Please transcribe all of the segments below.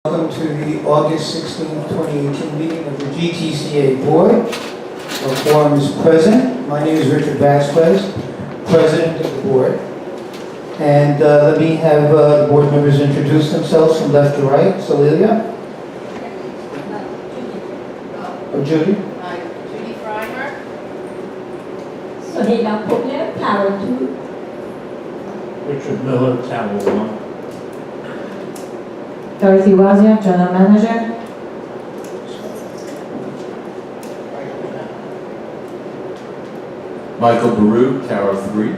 Welcome to the August 16, 2018 meeting of the GTCA Board. Our quorum is present. My name is Richard Vasquez, President of the Board. And let me have the board members introduce themselves from left to right. Celilia? Or Judy? Judy Freimer. Sohela Pogler, Tower 2. Richard Miller, Tower 1. Dorothy Wazia, General Manager. Michael Baru, Tower 3.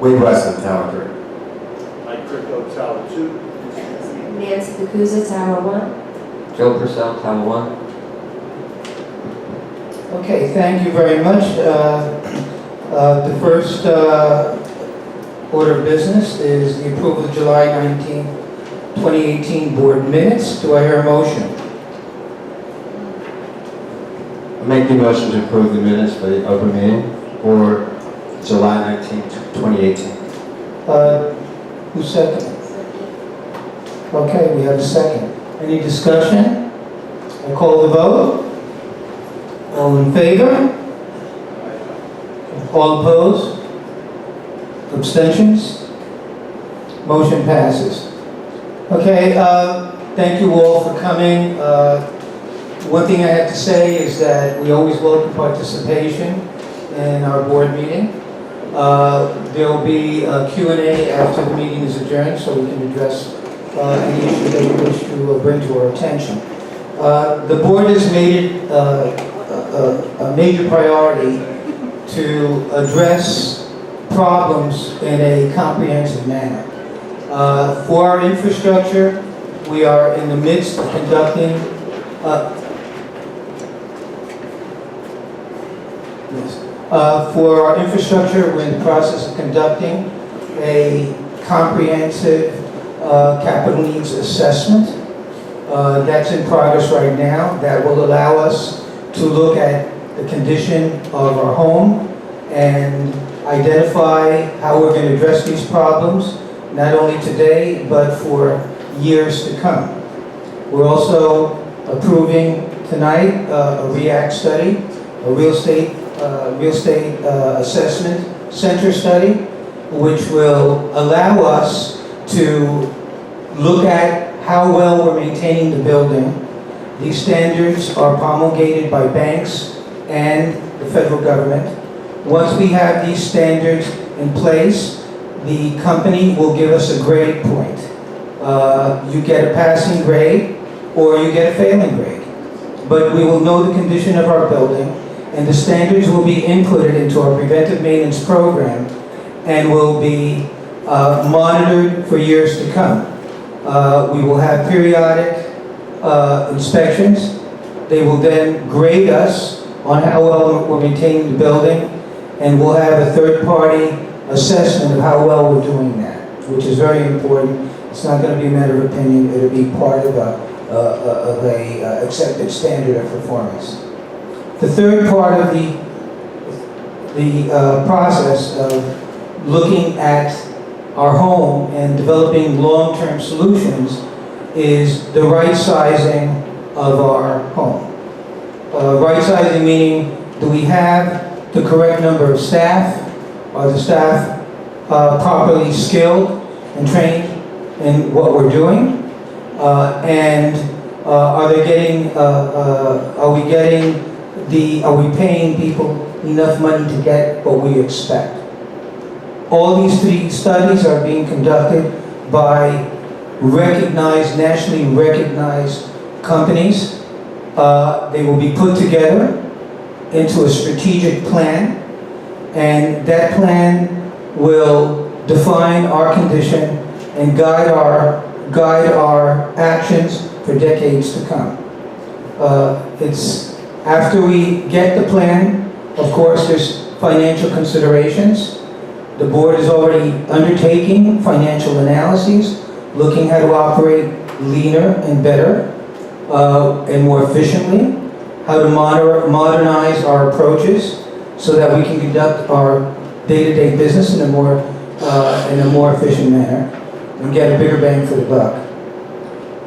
Wade Weston, Tower 3. Mike Cricko, Tower 2. Nancy Bacuza, Tower 1. Joe Purcell, Tower 1. Okay, thank you very much. The first order of business is the approval of July 19, 2018 board minutes. Do I hear a motion? I make the motion to approve the minutes for the open meeting for July 19, 2018. Who's second? Okay, we have a second. Any discussion? I call the vote. All in favor? All opposed? Abstentions? Motion passes. Okay, thank you all for coming. One thing I have to say is that we always welcome participation in our board meeting. There will be a Q&A after the meeting is adjourned, so we can address any issue that you wish to bring to our attention. The board has made it a major priority to address problems in a comprehensive manner. For our infrastructure, we are in the midst of conducting for our infrastructure, we're in the process of conducting a comprehensive capital needs assessment. That's in progress right now. That will allow us to look at the condition of our home and identify how we're going to address these problems, not only today, but for years to come. We're also approving tonight a REACT study, a real estate assessment center study, which will allow us to look at how well we're maintaining the building. These standards are promulgated by banks and the federal government. Once we have these standards in place, the company will give us a grade point. You get a passing grade or you get a failing grade. But we will know the condition of our building, and the standards will be inputted into our preventive maintenance program and will be monitored for years to come. We will have periodic inspections. They will then grade us on how well we're maintaining the building, and we'll have a third-party assessment of how well we're doing that, which is very important. It's not going to be a matter of opinion. It'll be part of a accepted standard of performance. The third part of the process of looking at our home and developing long-term solutions is the right sizing of our home. Right sizing meaning, do we have the correct number of staff? Are the staff properly skilled and trained in what we're doing? Are we paying people enough money to get what we expect? All these three studies are being conducted by nationally recognized companies. They will be put together into a strategic plan, and that plan will define our condition and guide our actions for decades to come. It's after we get the plan, of course, there's financial considerations. The board is already undertaking financial analyses, looking how to operate leaner and better and more efficiently, how to modernize our approaches so that we can conduct our day-to-day business in a more efficient manner and get a bigger bang for the buck.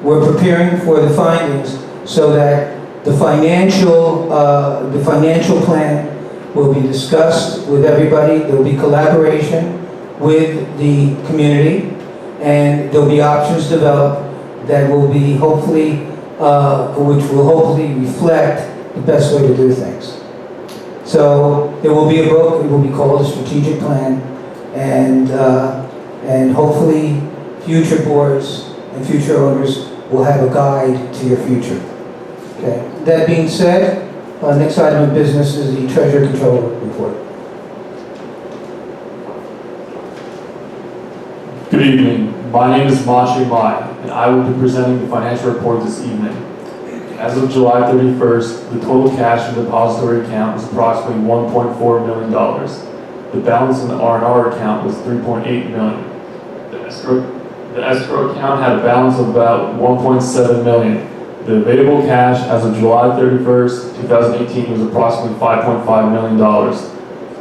we're preparing for the findings so that the financial plan will be discussed with everybody. There will be collaboration with the community, and there'll be options developed that will be hopefully, which will hopefully reflect the best way to do things. So there will be a book. It will be called a strategic plan, and hopefully future boards and future owners will have a guide to your future. Okay. That being said, next item of business is the Treasurer Controller report. Good evening. My name is Mashi Mai, and I will be presenting the financial report this evening. As of July 31st, the total cash in the depository account was approximately $1.4 million. The balance in the R&R account was $3.8 million. The escrow account had a balance of about $1.7 million. The available cash as of July 31st, 2018 was approximately $5.5 million.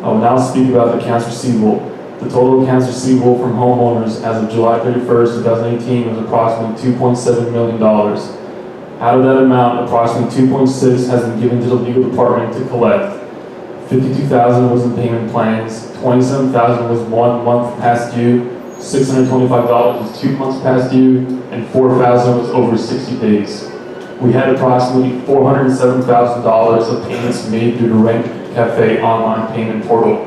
I will now speak about the accounts receivable. The total accounts receivable from homeowners as of July 31st, 2018 was approximately $2.7 million. Out of that amount, approximately $2.6 has been given to the legal department to collect. $52,000 was in payment plans, $27,000 was 1 month past due, $625 was 2 months past due, and $4,000 was over 60 days. We had approximately $407,000 of payments made through the Rent Cafe online payment portal.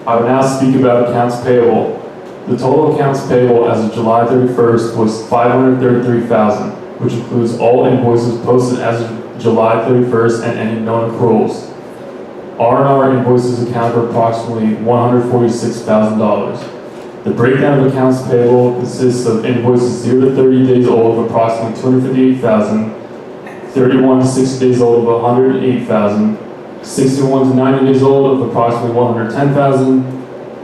I will now speak about accounts payable. The total accounts payable as of July 31st was $533,000, which includes all invoices posted as of July 31st and any known accruals. R&R invoices account for approximately $146,000. The breakdown of accounts payable consists of invoices 0 to 30 days old of approximately $258,000, 31 to 60 days old of $108,000, 61 to 90 days old of approximately $110,000,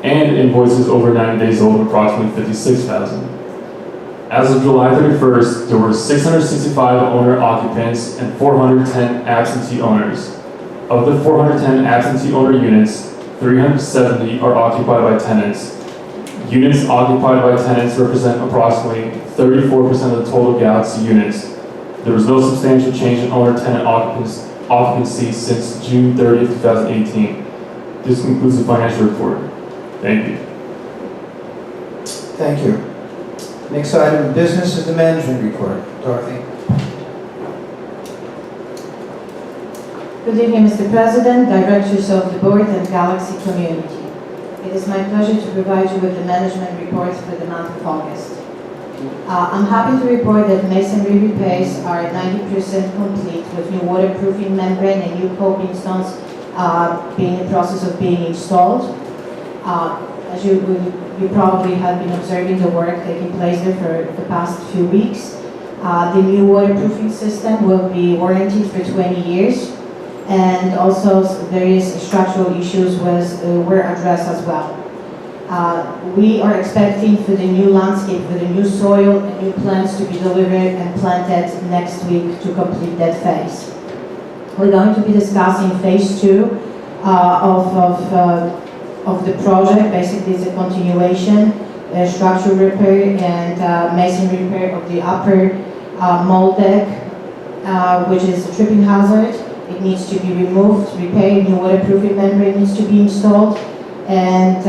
and invoices over 90 days old of approximately $56,000. As of July 31st, there were 665 owner occupants and 410 absentee owners. Of the 410 absentee owner units, 370 are occupied by tenants. Units occupied by tenants represent approximately 34% of the total Galaxy units. There was no substantial change in owner-tenant occupancy since June 30th, 2018. This concludes the financial report. Thank you. Thank you. Next item of business is the management report. Dorothy. Good evening, Mr. President, Directors of the Board and Galaxy community. It is my pleasure to provide you with the management report for the month of August. I'm happy to report that masonry repairs are 90% complete, with new waterproofing membrane and new coping stones being in the process of being installed. As you probably have been observing the work taking place there for the past few weeks. The new waterproofing system will be warranted for 20 years, and also various structural issues were addressed as well. We are expecting for the new landscape, for the new soil and new plants to be delivered and planted next week to complete that phase. We're going to be discussing phase 2 of the project. Basically, it's a continuation, structural repair and masonry repair of the upper mold deck, which is a tripping hazard. It needs to be removed, repaired, new waterproofing membrane needs to be installed, and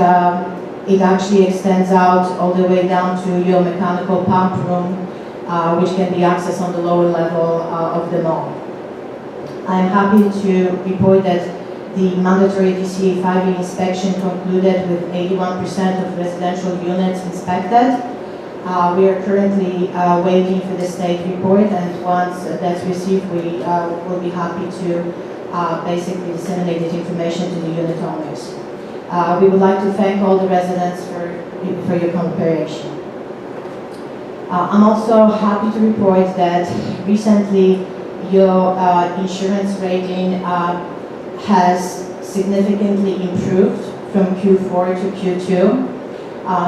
it actually extends out all the way down to your mechanical pump room, which can be accessed on the lower level of the mall. I'm happy to report that the mandatory DCA 5E inspection concluded with 81% of residential units inspected. We are currently waiting for the state report, and once that's received, we will be happy to basically disseminate this information to the unit owners. We would like to thank all the residents for your cooperation. I'm also happy to report that recently your insurance rating has significantly improved from Q4 to Q2.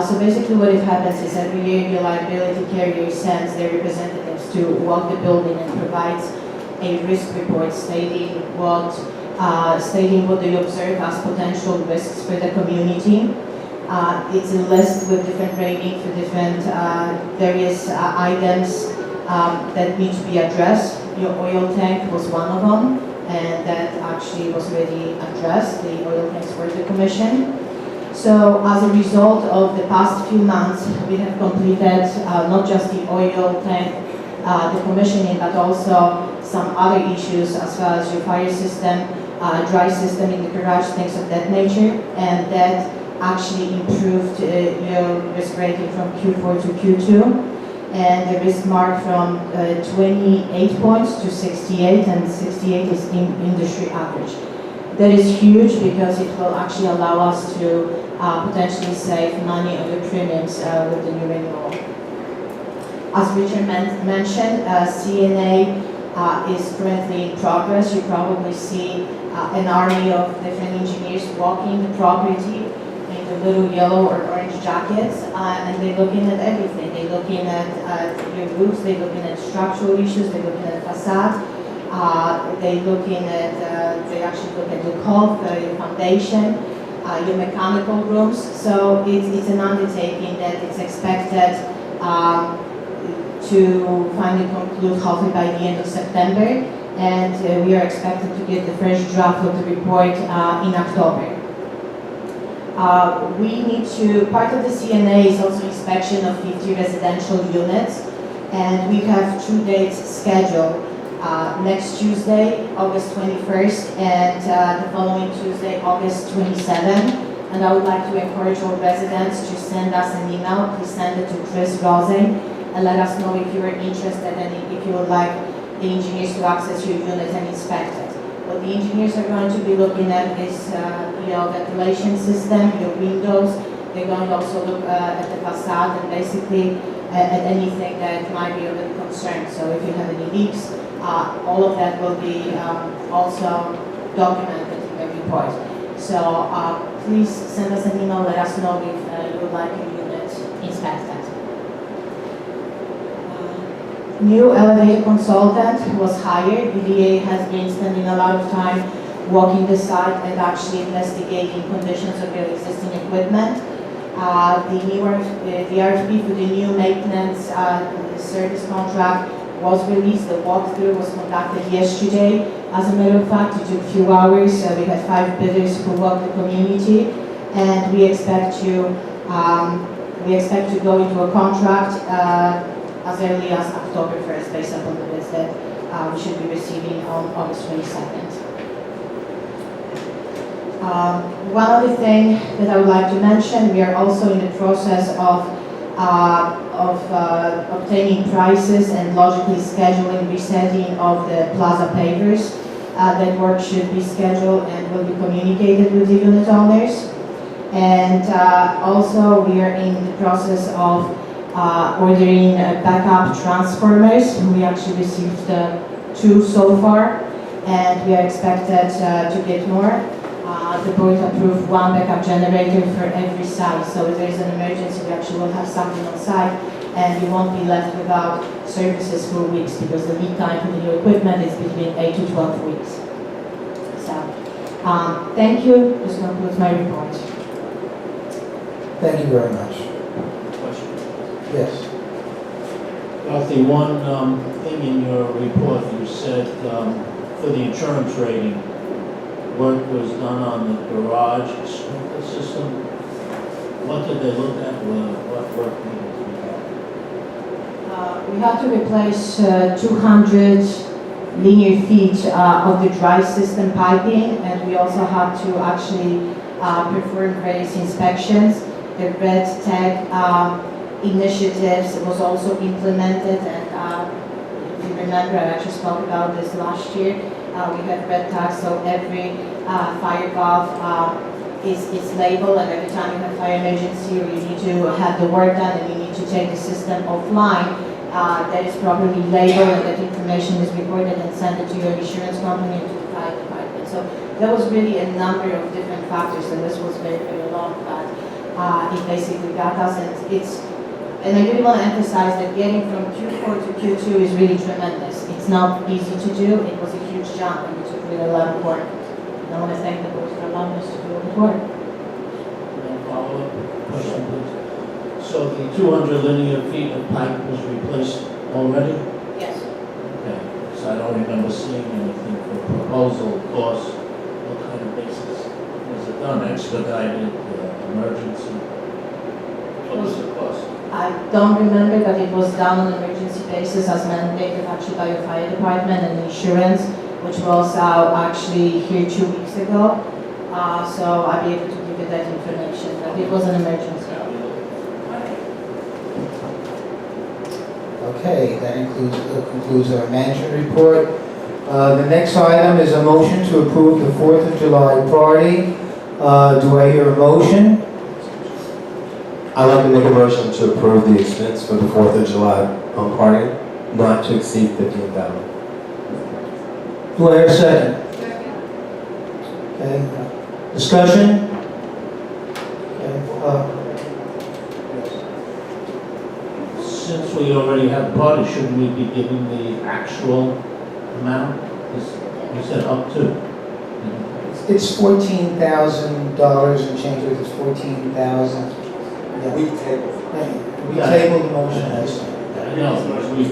So basically what it happens is every year your liability carrier sends their representatives to walk the building and provides a risk report stating what they observe as potential risks for the community. It's a list with different ratings for different various items that need to be addressed. Your oil tank was one of them, and that actually was already addressed. The oil tanks were decommissioned. So as a result of the past few months, we have completed not just the oil tank decommissioning, but also some other issues as far as your fire system, dry system in the garage, things of that nature, and that actually improved your risk rating from Q4 to Q2. And the risk mark from 28 points to 68, and 68 is in industry average. That is huge because it will actually allow us to potentially save money on the premiums with the new renewal. As Richard mentioned, CNA is currently in progress. You probably see an army of different engineers walking the property in the little yellow or orange jackets, and they're looking at everything. They're looking at your roofs, they're looking at structural issues, they're looking at facade, they actually look at your caulk, your foundation, your mechanical rooms. So it's an undertaking that it's expected to finally conclude hopefully by the end of September, and we are expected to get the first draft of the report in October. Part of the CNA is also inspection of 50 residential units, and we have 2 dates scheduled. Next Tuesday, August 21st, and the following Tuesday, August 27th. And I would like to encourage all residents to send us an email. Please send it to Chris Rosing and let us know if you are interested and if you would like the engineers to access your unit and inspect it. What the engineers are going to be looking at is ventilation system, your windows. They're going to also look at the facade and basically at anything that might be of concern. So if you have any leaks, all of that will be also documented in the report. So please send us an email, let us know if you would like a unit inspected. New elevator consultant was hired. BDA has been spending a lot of time walking the site and actually investigating conditions of your existing equipment. The RFP for the new maintenance service contract was released. The walkthrough was conducted yesterday. As a matter of fact, it took a few hours. We had 5 bidders who walked the community, and we expect to go into a contract as early as October 1st, based upon the bids that we should be receiving on August 22nd. One other thing that I would like to mention, we are also in the process of obtaining prices and logically scheduling resetting of the plaza pavers. That work should be scheduled and will be communicated with the unit owners. And also we are in the process of ordering backup transformers. We actually received 2 so far, and we are expected to get more. The board approved 1 backup generator for every site, so if there is an emergency, we actually will have something on site, and we won't be left without services for weeks, because the lead time for the new equipment is between 8 to 12 weeks. So, thank you. This concludes my report. Thank you very much. Question. Yes. Dorothy, one thing in your report, you said for the insurance rating, work was done on the garage sprinkler system. What did they look at? What work needed to be done? We have to replace 200 linear feet of the dry system piping, and we also have to actually perform various inspections. The red tag initiatives was also implemented, and if you remember, I actually spoke about this last year. We have red tags, so every fire valve is labeled, and every time you have fire emergency or you need to have the work done and you need to take the system offline, that is properly labeled and that information is recorded and sent to your insurance company and to the fire department. So there was really a number of different factors, and this was very, very long, but it basically got us, and I really want to emphasize that getting from Q4 to Q2 is really tremendous. It's not easy to do. It was a huge jump, and it took really a lot of work. And I want to thank the board for allowing us to do all the work. Follow-up question, please. So the 200 linear feet of pipe was replaced already? don't remember seeing anything for proposal, cost, what kind of basis was it done, expedited, emergency? What was the cost? I don't remember, but it was done on an emergency basis as mandated actually by your fire department and insurance, which was actually here 2 weeks ago. So I'll be able to give you that information, but it was an emergency. Okay, that concludes our management report. The next item is a motion to approve the 4th of July party. Do I hear a motion? I'd like to make a motion to approve the expense for the 4th of July party, not to exceed $15,000. Do I hear a second? Okay, discussion? Okay, Since we already have the party, shouldn't we be giving the actual amount? You said up to. It's $14,000 and change, it's 14,000. Yeah. We tabled. We tabled the motion. No, we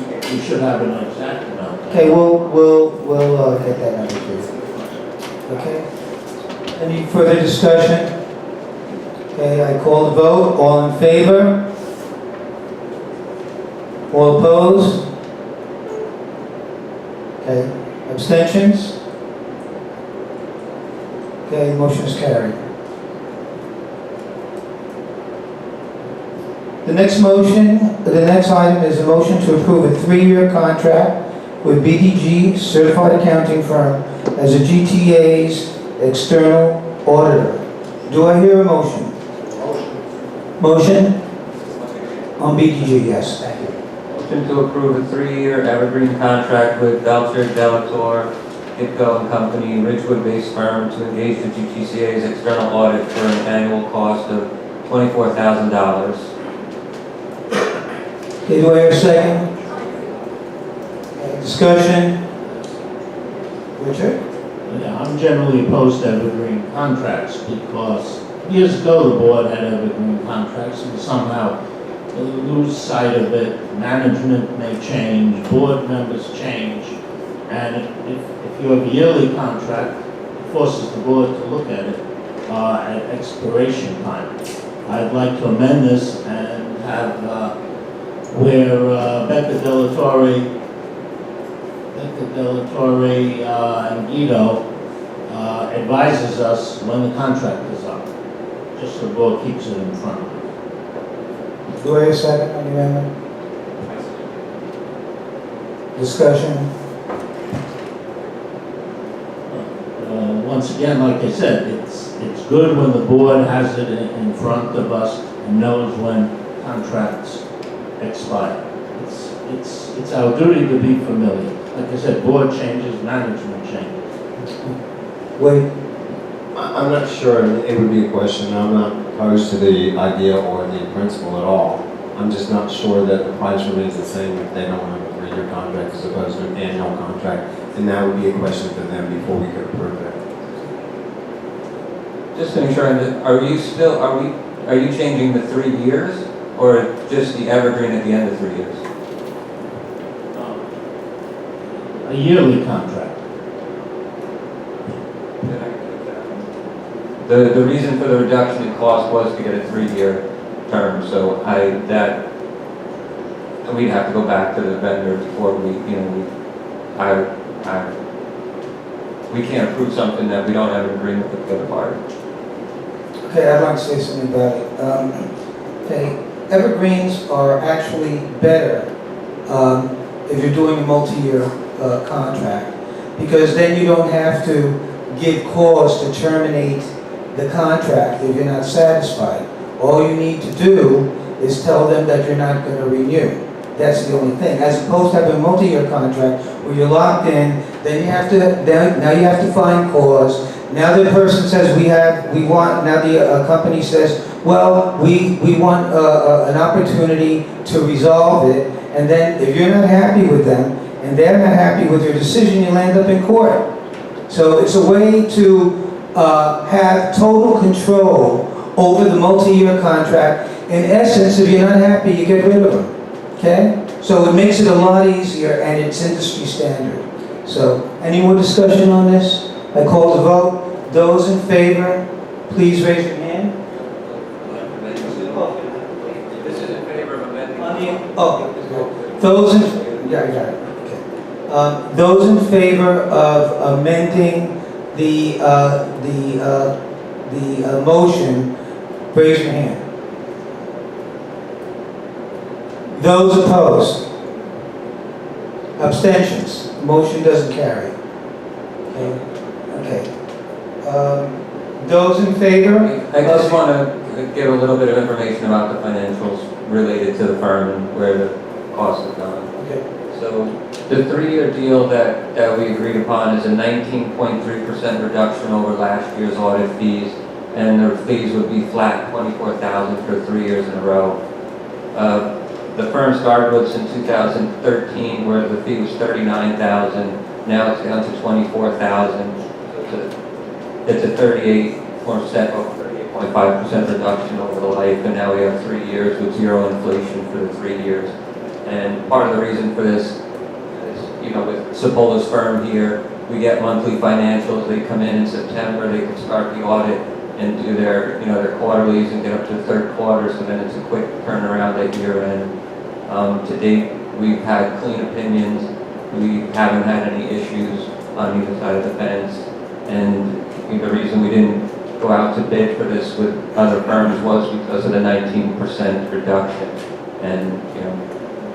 should have an exact amount. Okay, we'll get that number for you. Okay? Any further discussion? Okay, I call the vote. All in favor? All opposed? Okay, abstentions? Okay, motion is carried. The next item is a motion to approve a 3-year contract with BDG Certified Accounting Firm as a GTA's external auditor. Do I hear a motion? Motion? On BDG, yes, thank you. Motion to approve a 3-year evergreen contract with Belcher, Delator, Itco and Company, Ridgewood-based firm to engage the GTCA's external audit for an annual cost of $24,000. Okay, do I hear a second? Discussion? Richard? Yeah, I'm generally opposed to evergreen contracts because years ago the board had evergreen contracts and somehow lose sight of it. Management may change, board members change, and if you have a yearly contract, it forces the board to look at it at expiration time. I'd like to amend this and have where Becca Delatorre and Guido advises us when the contract is up, just so the board keeps it in front of it. Do I hear a second on the amendment? Discussion? Once again, like I said, it's good when the board has it in front of us and knows when contracts expire. It's our duty to be familiar. Like I said, board changes, management changes. Wait. I'm not sure it would be a question. I'm not opposed to the idea or the principle at all. I'm just not sure that the price remains the same if they don't have a 3-year contract as opposed to an annual contract. And that would be a question for them before we could approve that. Just to ensure that, are you changing the 3 years or just the evergreen at the end of 3 years? A yearly contract. The reason for the reduction in cost was to get a 3-year term, so we'd have to go back to the vendor before we can't approve something that we don't have an agreement with the other party. Okay, I'd like to say something about it. Okay, evergreens are actually better if you're doing a multi-year contract, because then you don't have to give cause to terminate the contract if you're not satisfied. All you need to do is tell them that you're not going to renew. That's the only thing. As opposed to having a multi-year contract where you're locked in, then you have to find cause. Now the person says now the company says, well, we want an opportunity to resolve it, and then if you're not happy with them and they're not happy with your decision, you'll end up in court. So it's a way to have total control over the multi-year contract. In essence, if you're not happy, you get rid of them. Okay? So it makes it a lot easier, and it's industry standard. So, any more discussion on this? I call the vote. Those in favor, please raise your hand. This is in favor of amending. Those in, yeah, I got it. Okay. Those in favor of amending the motion, raise your hand. Those opposed? Abstentions? Motion doesn't carry. Okay. Those in favor? I just want to give a little bit of information about the financials related to the firm and where the costs have gone. Okay. So the 3-year deal that we agreed upon is a 19.3% reduction over last year's audit fees, and the fees would be flat, $24,000 for 3 years in a row. The firm started with us in 2013, where the fee was $39,000. Now it's down to $24,000. It's a 38.5% reduction over the life, and now we have 3 years with zero inflation for the 3 years. And part of the reason for this is, you know, with Sepulveda's firm here, we get monthly financials. They come in September, they can start the audit and do their, you know, their quarterlies and get up to the third quarter, so then it's a quick turnaround at year end. To date, we've had clean opinions. We haven't had any issues on either side of the fence. And the reason we didn't go out to bid for this with other firms was because of the 19% reduction. And, you know,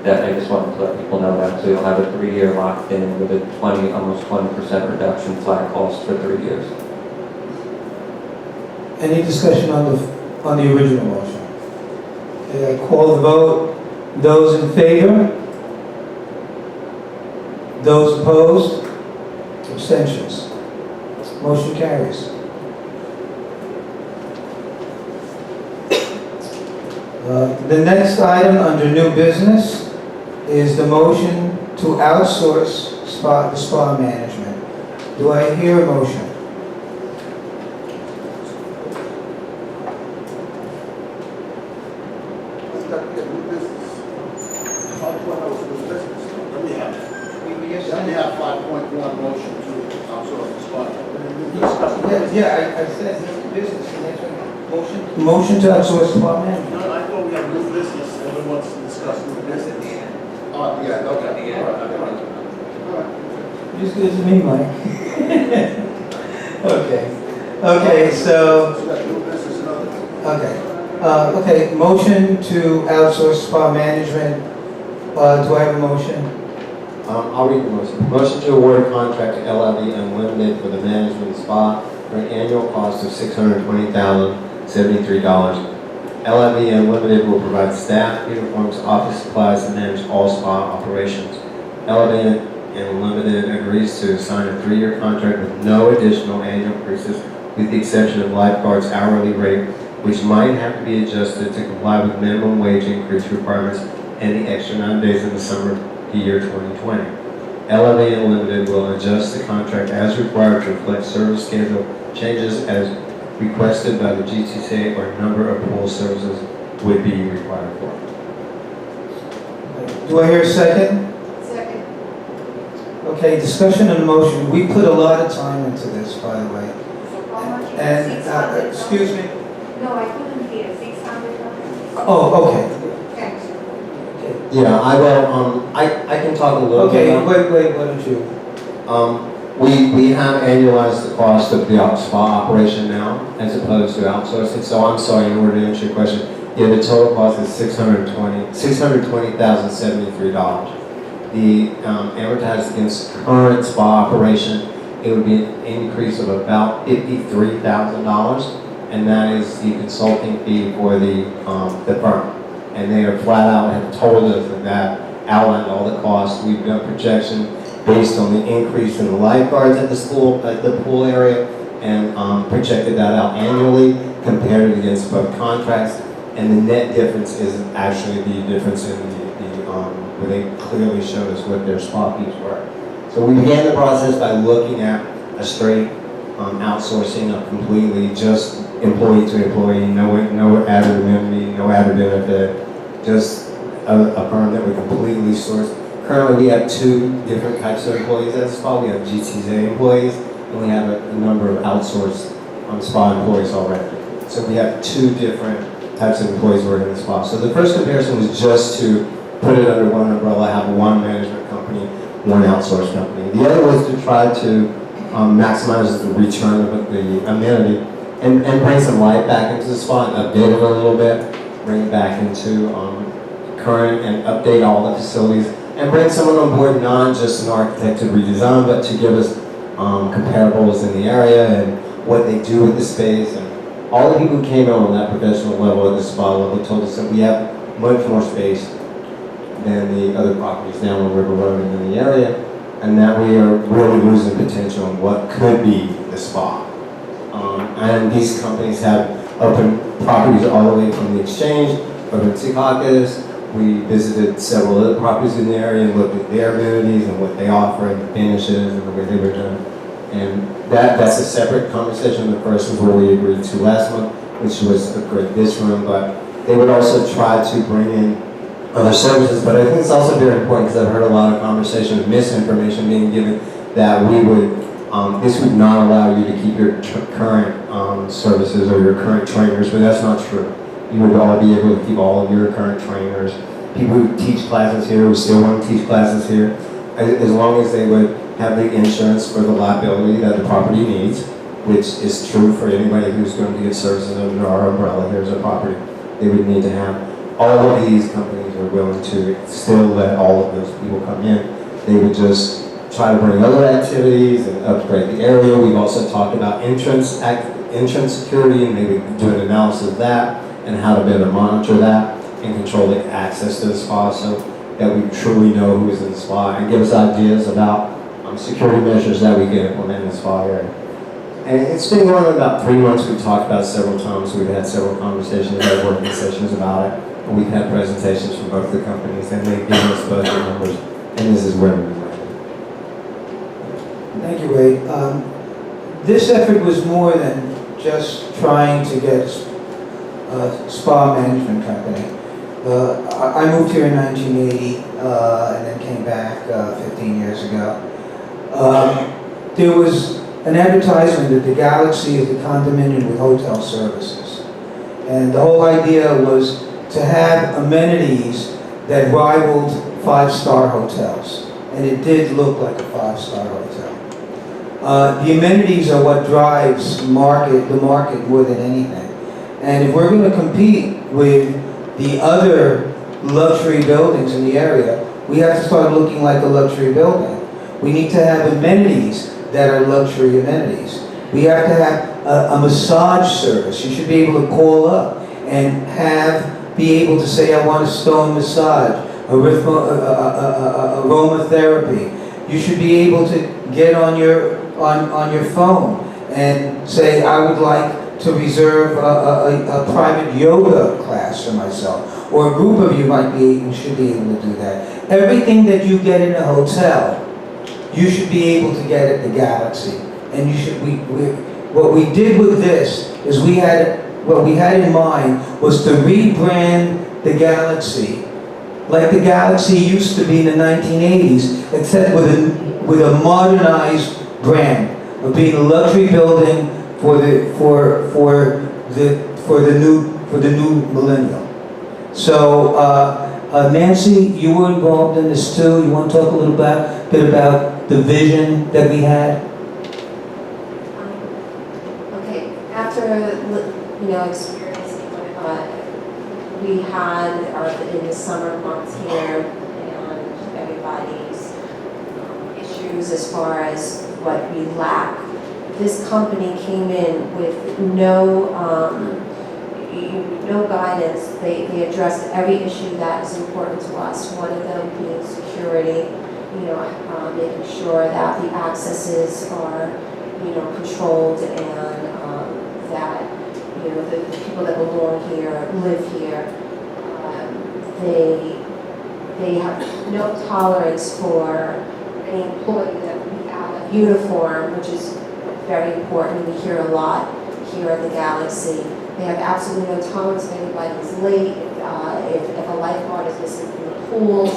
that I just wanted to let people know that. So you'll have a 3-year locked in with a almost 20% reduction flat cost for 3 years. Any discussion on the original motion? Okay, I call the vote. Those in favor? Those opposed? Abstentions? Motion carries. The next item under new business is the motion to outsource the spa management. Do I hear a motion? Let me have 5.1 motion to outsource the spot. Yeah, I said new business, and that's what motion to outsource spa management. No, I thought we had new business, everyone wants to discuss new business. Oh, yeah, okay. All right. Just good to me, Mike. Okay, so, So we got new business and other. okay, motion to outsource spa management. Do I have a motion? I'll read the motion. Motion to award a contract to LLB Unlimited for the management of spa for an annual cost of $620,073. LLB Unlimited will provide staff, uniforms, office supplies, and manage all spa operations. LLB Unlimited agrees to sign a 3-year contract with no additional annual increases, with the exception of lifeguards' hourly rate, which might have to be adjusted to comply with minimum wage increase requirements and the extra 9 days in the summer of the year 2020. LLB Unlimited will adjust the contract as required to reflect service schedule changes as requested by the GTCA or number of pool services would be required for. Do I hear a second? Second. Okay, discussion on the motion. We put a lot of time into this, by the way. So how much is And, 600? excuse me? No, I couldn't hear, 600? Oh, okay. Thanks. Yeah, I will, I can talk a little bit Okay, about. wait, why don't you? We have annualized the cost of the spa operation now, as opposed to outsourcing, so I'm sorry, in order to answer your question, yeah, the total cost is $620,073. The amortized against current spa operation, it would be an increase of about $53,000, and that is the consulting fee for the firm. And they are flat out have told us that outlined all the costs. We've done projection based on the increase in the lifeguards at the pool area, and projected that out annually, compared it against both contracts, and the net difference is actually the difference in where they clearly showed us what their spa fees were. So we began the process by looking at a straight outsourcing of completely just employee to employee, no added immunity, no added benefit, just a firm that we completely source. currently we have two different types of employees at the spa. We have GTZ employees, and we have a number of outsourced spa employees already. So we have two different types of employees working in the spa. So the first comparison was just to put it under one umbrella, have one management company, one outsourced company. The other was to try to maximize the return of the amenity and bring some life back into the spa and update it a little bit, bring it back into current and update all the facilities and bring someone on board, not just an architect to redesign, but to give us comparables in the area and what they do with the space. And all the people who came in on that professional level at the spa level told us that we have much more space than the other properties down on River Road and in the area, and that we are really losing potential in what could be the spa. And these companies have open properties all the way from the Exchange, over to Secaucus. We visited several other properties in the area and looked at their amenities and what they offer and the finishes and the way they were done. And that's a separate conversation. The first was what we agreed to last month, which was to upgrade this room, but they would also try to bring in other services. But I think it's also very important because I've heard a lot of conversation of misinformation being given that we would, this would not allow you to keep your current services or your current trainers, but that's not true. You would all be able to keep all of your current trainers, people who teach classes here, who still want to teach classes here, as long as they would have the insurance for the liability that the property needs, which is true for anybody who's going to get services under our umbrella. Here's a property. They would need to have, all of these companies are willing to still let all of those people come in. They would just try to bring other activities and upgrade the area. We've also talked about entrance security, and maybe do an analysis of that and how to better monitor that and control the access to the spa so that we truly know who is in the spa and give us ideas about security measures that we can implement in the spa area. And it's been going on about 3 months. We've talked about it several times. We've had several conversations, had working sessions about it. And we've had presentations from both the companies, and they've given us budget numbers, and this is where we're at. Thank you, Ray. This effort was more than just trying to get a spa management company. I moved here in 1980 and then came back 15 years ago. There was an advertisement that the Galaxy is the condominium with hotel services. And the whole idea was to have amenities that rivaled five-star hotels. And it did look like a five-star hotel. The amenities are what drives the market more than anything. And if we're going to compete with the other luxury buildings in the area, we have to start looking like a luxury building. We need to have amenities that are luxury amenities. We have to have a massage service. You should be able to call up and be able to say, I want a stone massage, aromatherapy. You should be able to get on your phone and say, I would like to reserve a private yoga class for myself. Or a group of you should be able to do that. Everything that you get in a hotel, you should be able to get at the Galaxy. And what we did with this is what we had in mind was to rebrand the Galaxy like the Galaxy used to be in the 1980s, except with a modernized brand of being a luxury building for the new millennium. So Nancy, you were involved in this too. You want to talk a little bit about the vision that we had? Okay, after experiencing what we had in the summer months here, and everybody's issues as far as what we lack, this company came in with no guidance. They addressed every issue that is important to us. One of them being security, making sure that the accesses are, controlled, and that, the people that belong here, live here. They have no tolerance for any employee that would be out of uniform, which is very important. We hear a lot here at the Galaxy. They have absolutely no tolerance if anybody's late, if a lifeguard is missing from the pool,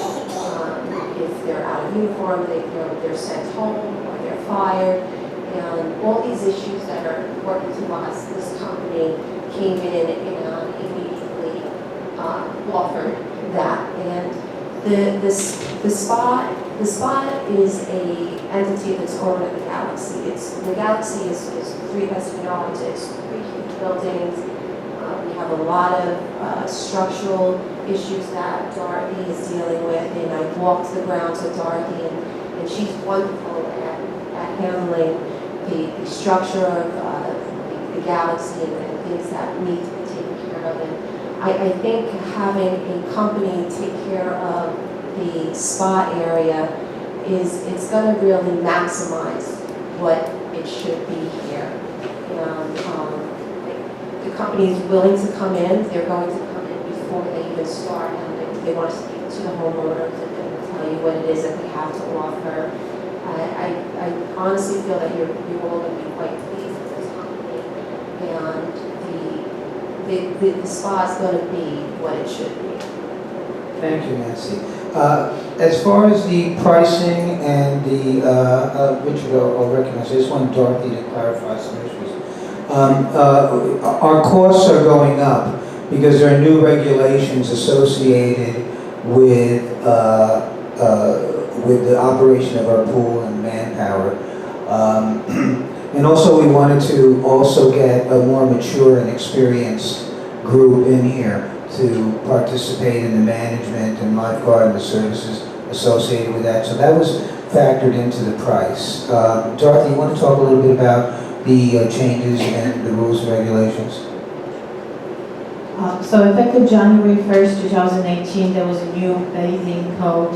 if they're out of uniform, they're sent home, or they're fired, and all these issues that are important to us, this company came in and immediately offered that. And the spa is a entity that's owned in the Galaxy. The Galaxy is three, as you know, it's three huge buildings. We have a lot of structural issues that Dorothy is dealing with, and I walked the grounds with Dorothy, and she's wonderful at handling the structure of the Galaxy and things that need to be taken care of. And I think having a company take care of the spa area it's going to really maximize what it should be here. And the company is willing to come in. They're going to come in before they even start, and they want to speak to the homeowners and tell you what it is that they have to offer. I honestly feel that you're all going to be quite pleased with this company, and the spa is going to be what it should be. Thank you, Nancy. As far as the pricing and the, Richard, I'll recognize, I just want Dorothy to clarify some issues. Our costs are going up because there are new regulations associated with the operation of our pool and manpower. And also we wanted to also get a more mature and experienced group in here to participate in the management and lifeguard and the services associated with that. So that was factored into the price. Dorothy, you want to talk a little bit about the changes and the rules and regulations? So effective January 1st, 2018, there was a new bathing code.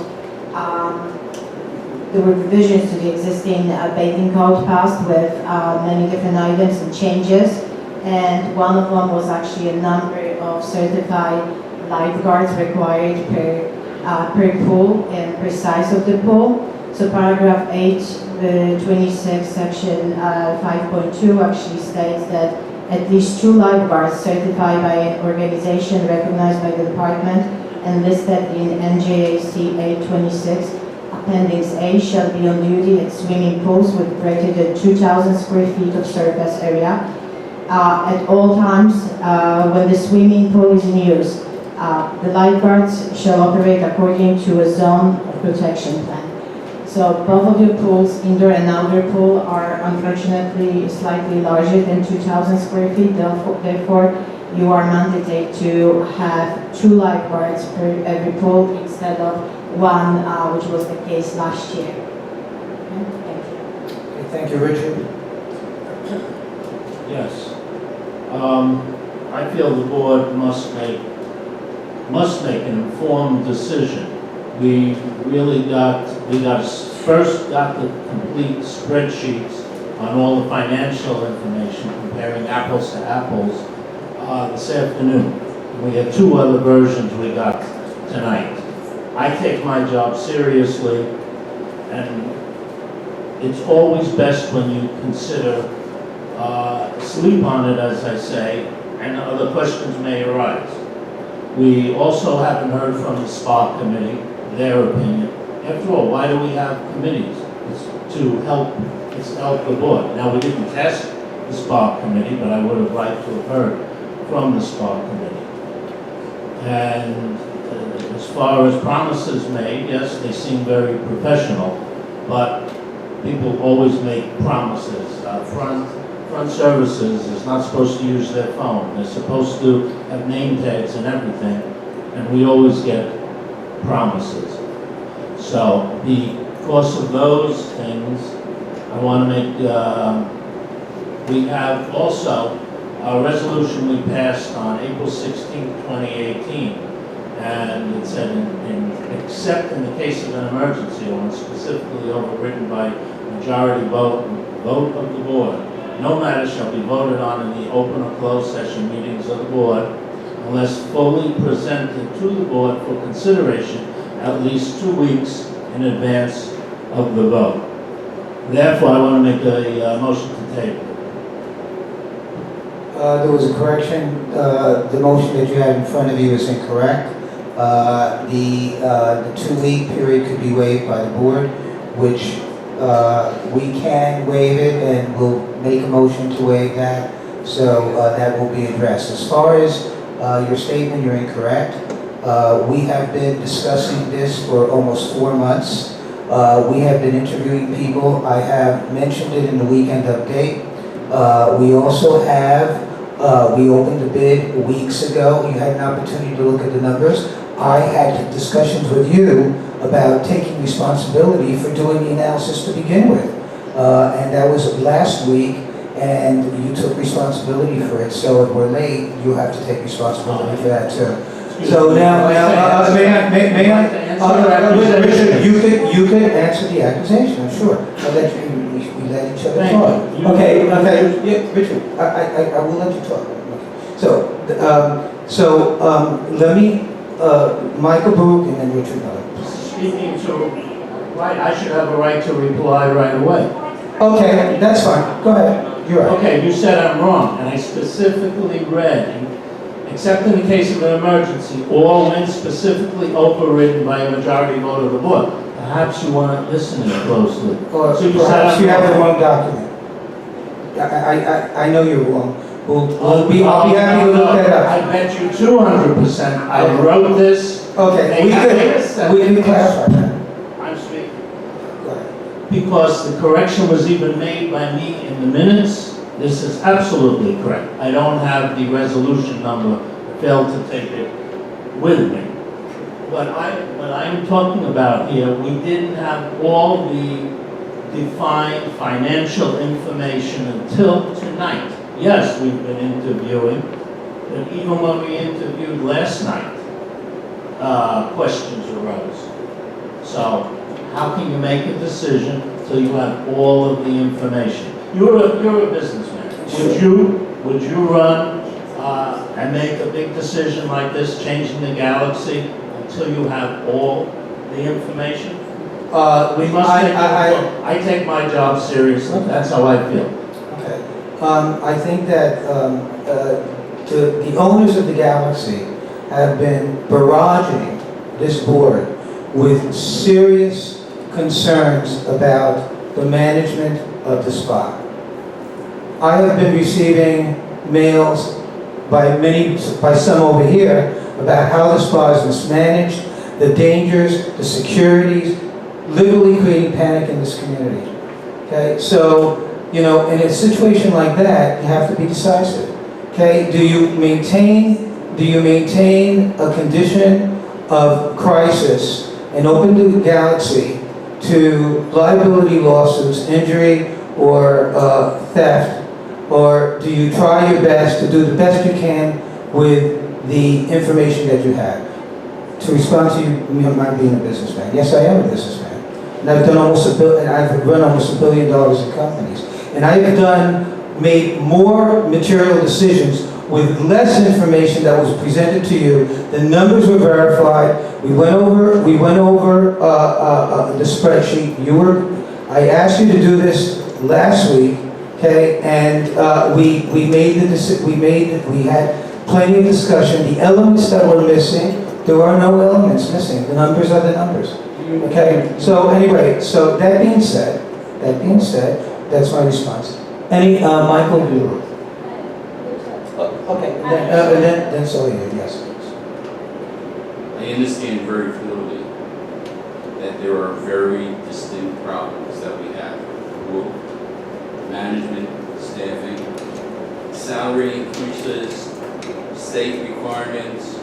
There were revisions to the existing bathing code passed with many different items and changes. And one of them was actually a number of certified lifeguards required per pool and per size of the pool. So paragraph 8, 26, section 5.2 actually states that at least 2 lifeguards certified by an organization recognized by the department and listed in NJAC 826 Appendix A shall be on duty at swimming pools with greater than 2,000 square feet of surface area at all times when the swimming pool is in use. The lifeguards shall operate according to a zone of protection plan. So both of your pools, indoor and outdoor pool, are unfortunately slightly larger than 2,000 square feet. Therefore, you are mandated to have 2 lifeguards per every pool instead of 1, which was the case last year. Thank you. Okay, thank you, Richard. Yes. I feel the board must make an informed decision. We first got the complete spreadsheets on all the financial information, comparing apples to apples, this afternoon. We have 2 other versions we got tonight. I take my job seriously, and it's always best when you consider sleep on it, as I say, and other questions may arise. We also haven't heard from the SPA committee, their opinion. After all, why do we have committees? It's to help the board. Now, we didn't test the SPA committee, but I would have liked to have heard from the SPA committee. And as far as promises made, yes, they seem very professional, but people always make promises. Front services is not supposed to use their phone. They're supposed to have name tags and everything, and we always get promises. So because of those things, I want to make, we have also a resolution we passed on April 16, 2018, and it said, except in the case of an emergency, or specifically overridden by majority vote of the board, no matter shall be voted on in the open or closed session meetings of the board unless fully presented to the board for consideration at least 2 weeks in advance of the vote. Therefore, I want to make a motion to table. There was a correction. The motion that you had in front of you is incorrect. The 2-week period could be waived by the board, which we can waive it, and we'll make a motion to waive that. So that will be addressed. As far as your statement, you're incorrect. We have been discussing this for almost 4 months. We have been interviewing people. I have mentioned it in the weekend update. We also have, we opened the bid weeks ago. You had an opportunity to look at the numbers. I had discussions with you about taking responsibility for doing the analysis to begin with. And that was last week, and you took responsibility for it. So if we're late, you have to take responsibility for that too. So now, may I, Richard, you could answer the accusation, I'm sure. I'll let you, we let each other talk. Okay, yeah, Richard, I will let you talk. Okay. So, let me, Michael Brook and then Richard Miller. Speaking to, right, I should have a right to reply right away. Okay, that's fine, go ahead, you're right. Okay, you said I'm wrong, and I specifically read, except in the case of an emergency, or when specifically overridden by a majority vote of the board. Perhaps you weren't listening closely. Or So you perhaps said you have the wrong document. I know you're wrong. I'll be happy to look that up. I bet you 200%. I wrote this. Okay, we can clarify that. I'm speaking. Go ahead. Because the correction was even made by me in the minutes. This is absolutely correct. I don't have the resolution number, failed to take it with me. What I'm talking about here, we didn't have all the defined financial information until tonight. Yes, we've been interviewing, but even when we interviewed last night, questions arose. So how can you make a decision until you have all of the information? You're a businessman. Would you run and make a big decision like this, changing the galaxy, until you have all the information? We must I take my job seriously. That's how I feel. Okay. I think that the owners of the galaxy have been barraging this board with serious concerns about the management of the spa. I have been receiving mails by some over here about how the spa is mismanaged, the dangers, the securities, literally creating panic in this community. Okay, so, you know, in a situation like that, you have to be decisive. Okay, do you maintain a condition of crisis and open the galaxy to liability lawsuits, injury, or theft, or do you try your best to do the best you can with the information that you have? To respond to you not being a businessman. Yes, I am a businessman. And I've done I've run almost $1 billion in companies. And I have made more material decisions with less information that was presented to you. The numbers were verified. We went over the spreadsheet. I asked you to do this last week, okay? And we had plenty of discussion. The elements that were missing, there are no elements missing. The numbers are the numbers. Okay. So anyway, so that being said, that's my response. Any Michael? Okay. Then Sawyer, yes. I understand very clearly that there are very distinct problems that we have: pool, management, staffing, salary increases, state requirements,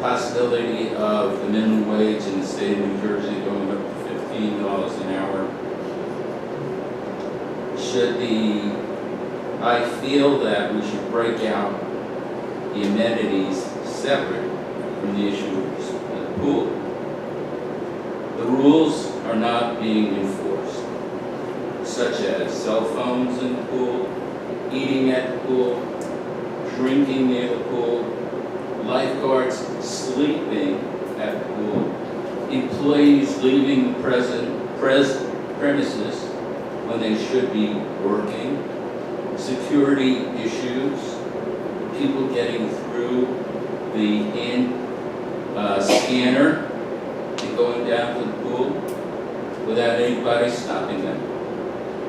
possibility of the minimum wage in the state of New Jersey going up to $15 an hour. I feel that we should break out the amenities separate from the issue of the pool. The rules are not being enforced, such as cell phones in the pool, eating at the pool, drinking near the pool, lifeguards sleeping at the pool, employees leaving the premises when they should be working, security issues, people getting through the scanner and going down to the pool without anybody stopping them.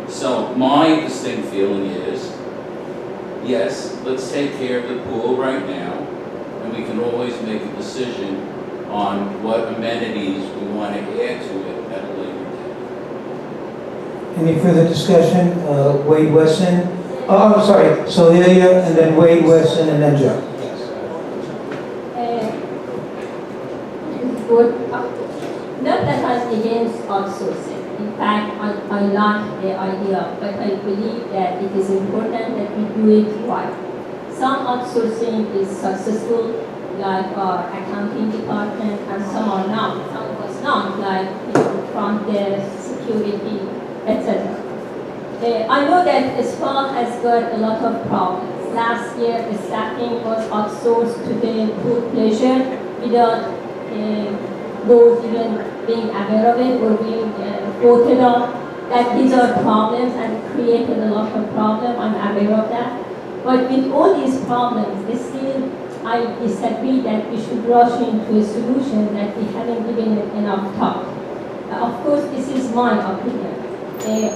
So my distinct feeling is, yes, let's take care of the pool right now, and we can always make a decision on what amenities we want to add to it at a later date. Any further discussion? Wade Weston? Oh, I'm sorry, Sohelia, and then Wade Weston, and then Joe. Not that I'm against outsourcing. In fact, I like the idea, but I believe that it is important that we do it right. Some outsourcing is successful, like our accounting department, and some are not. Some was not, like front desk, security, etc. I know that SPA has got a lot of problems. Last year, the staffing was outsourced to the pool pleasure without board even being aware of it or being voted on. That these are problems and created a lot of problems. I'm aware of that. But with all these problems, still I disagree that we should rush into a solution that we haven't given it enough thought. Of course, this is my opinion.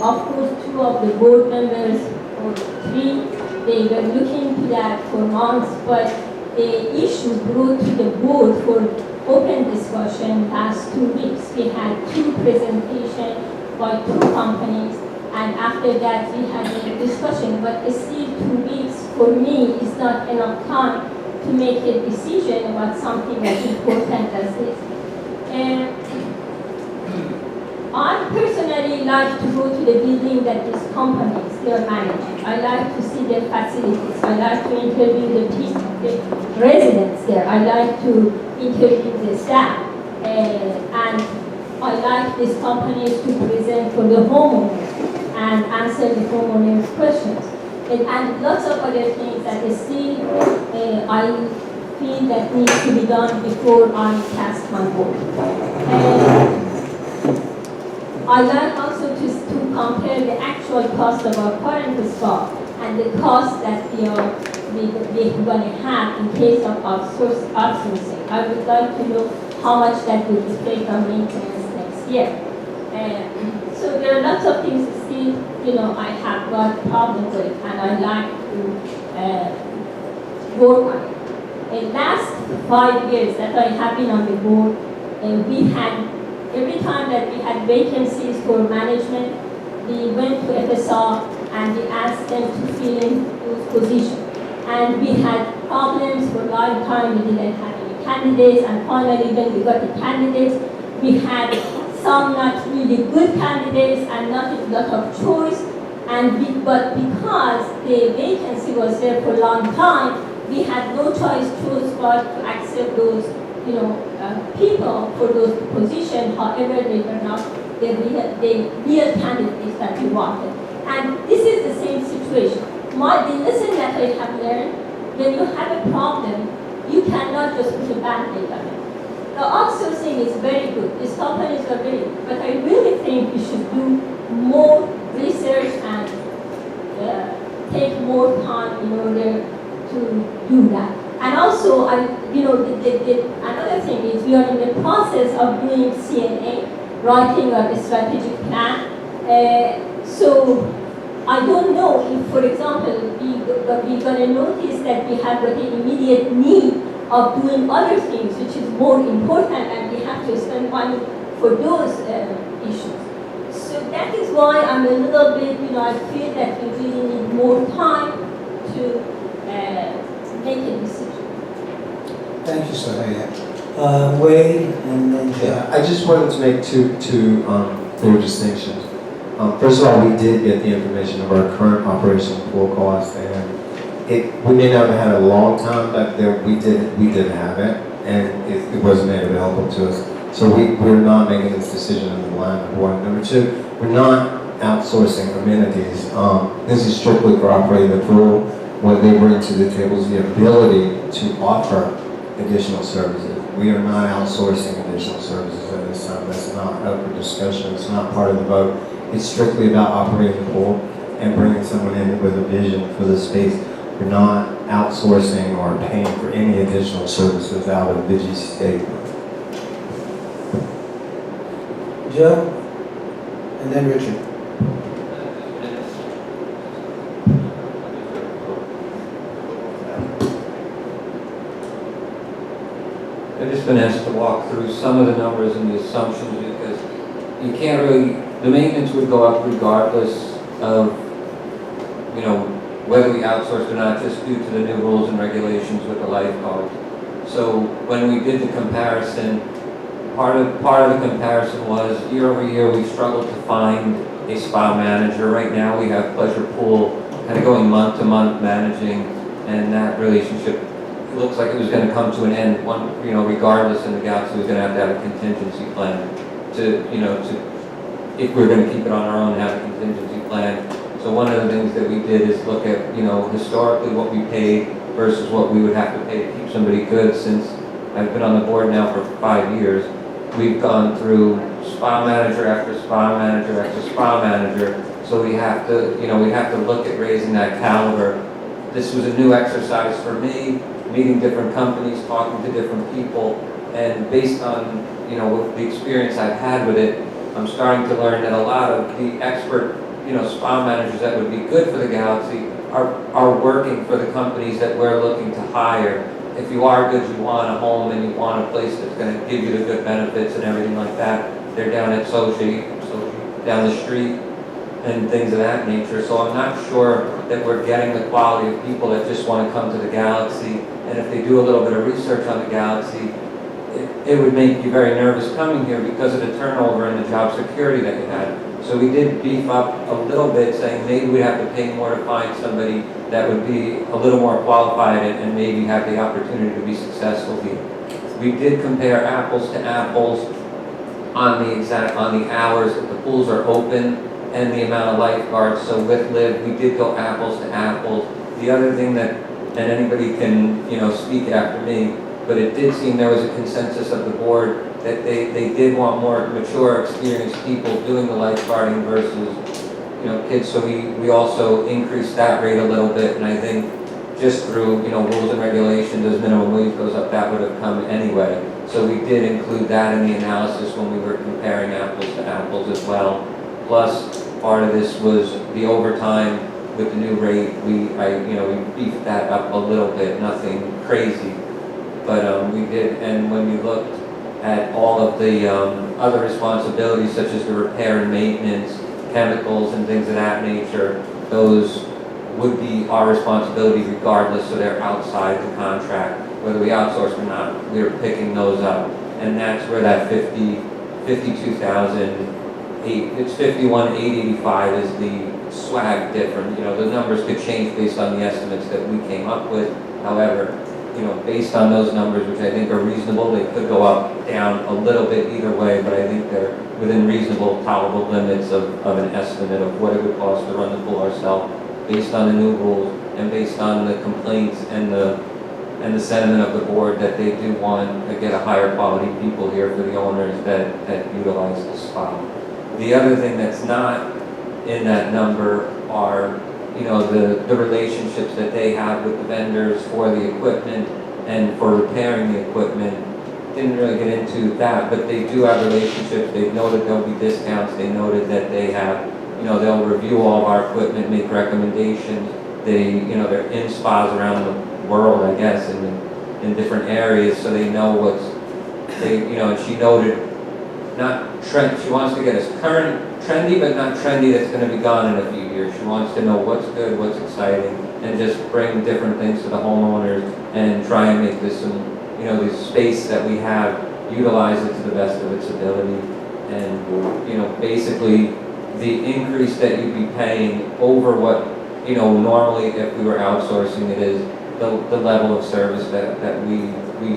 Of course, 2 of the board members, or 3, they were looking into that for months, but the issue brought to the board for open discussion last 2 weeks. We had 2 presentations by 2 companies, and after that we had a discussion, but still 2 weeks for me is not enough time to make a decision about something as important as this. I personally like to go to the building that these companies they are managing. I like to see their facilities. I like to interview the people, the residents there. I like to interview the staff. And I like these companies to present for the homeowners and answer the homeowners' questions. And lots of other things that still I feel that needs to be done before I cast my vote. I like also to compare the actual cost of our current SPA and the cost that we're going to have in case of outsourcing. I would like to know how much that would be paid on maintenance next year. So there are lots of things still, I have got problems with, and I like to work on it. In the last 5 years that I have been on the board, every time that we had vacancies for management, we went to FSR and we asked them to fill in those positions. And we had problems for a long time. We didn't have any candidates, and finally when we got the candidates, we had some not really good candidates and not a lot of choice. But because the vacancy was there for a long time, we had no choice but to accept those people for those positions, however they were not the real candidates that we wanted. And this is the same situation. The lesson that I have learned, when you have a problem, you cannot just put a band-aid on it. The outsourcing is very good. These companies are very good. But I really think we should do more research and take more time in order to do that. And also, another thing is we are in the process of doing CNA, writing a strategic plan. So I don't know if, for example, we're going to notice that we have got an immediate need of doing other things, which is more important, and we have to spend money for those issues. So that is why I'm a little bit, I feel that we really need more time to make a decision. Thank you, Sohelia. Wade, and then Joe. Yeah, I just wanted to make two clear distinctions. First of all, we did get the information of our current operational pool cost, and we may not have had a long time, but we did have it, and it wasn't made available to us. So we're not making this decision in the blind, number one. Number two, we're not outsourcing amenities. This is strictly for operating the pool. What they bring to the table is the ability to offer additional services. We are not outsourcing additional services at this time. That's not up for discussion. It's not part of the vote. It's strictly about operating the pool and bringing someone in with a vision for the space. You're not outsourcing or paying for any additional services out of the GCA. Joe? And then Richard. I've just been asked to walk through some of the numbers and the assumptions because you can't really, the maintenance would go up regardless of, you know, whether we outsourced or not, just due to the new rules and regulations with the lifeguards. So when we did the comparison, part of the comparison was year over year we struggled to find a spa manager. Right now we have Pleasure Pool kind of going month to month managing, and that relationship it looks like it was going to come to an end. Regardless, and the Galaxy was going to have a contingency plan if we were going to keep it on our own, have a contingency plan. So one of the things that we did is look at historically what we paid versus what we would have to pay to keep somebody good. Since I've been on the board now for 5 years, we've gone through spa manager after spa manager after spa manager. So we have to look at raising that caliber. This was a new exercise for me, meeting different companies, talking to different people, and based on the experience I've had with it, I'm starting to learn that a lot of the expert spa managers that would be good for the Galaxy are working for the companies that we're looking to hire. If you are good, you want a home and you want a place that's going to give you the good benefits and everything like that, they're down at Sochi, down the street, and things of that nature. So I'm not sure that we're getting the quality of people that just want to come to the Galaxy. And if they do a little bit of research on the Galaxy, it would make you very nervous coming here because of the turnover and the job security that you had. So we did beef up a little bit, saying maybe we'd have to pay more to find somebody that would be a little more qualified and maybe have the opportunity to be successful here. We did compare apples to apples on the hours that the pools are open and the amount of lifeguards. So with Liv, we did go apples to apples. The other thing that, and anybody can speak after me, but it did seem there was a consensus of the board that they did want more mature, experienced people doing the lifeguarding versus kids. So we also increased that rate a little bit, and I think just through rules and regulations, as minimum wage goes up, that would have come anyway. So we did include that in the analysis when we were comparing apples to apples as well. Plus, part of this was the overtime with the new rate. We beefed that up a little bit, nothing crazy, but we did. And when we looked at all of the other responsibilities, such as the repair and maintenance, chemicals and things of that nature, those would be our responsibility regardless, so they're outside the contract. Whether we outsource or not, we're picking those up. And that's where that 52,008, it's 51,885 is the swag difference. The numbers could change based on the estimates that we came up with. However, based on those numbers, which I think are reasonable, they could go up, down a little bit either way, but I think they're within reasonable, tolerable limits of an estimate of what it would cost to run the pool ourselves, based on the new rules and based on the complaints and the sentiment of the board that they do want to get a higher quality people here for the owners that utilize the spa. The other thing that's not in that number are the relationships that they have with the vendors for the equipment and for repairing the equipment. Didn't really get into that, but they do have relationships. They've noted there'll be discounts. They noted that they have, they'll review all of our equipment, make recommendations. They're in spas around the world, I guess, in different areas, so they know and she noted, not trend, she wants to get us current, trendy, but not trendy that's going to be gone in a few years. She wants to know what's good, what's exciting, and just bring different things to the homeowners and try and make this this space that we have, utilize it to the best of its ability. And, basically, the increase that you'd be paying over what, normally if we were outsourcing it is the level of service that we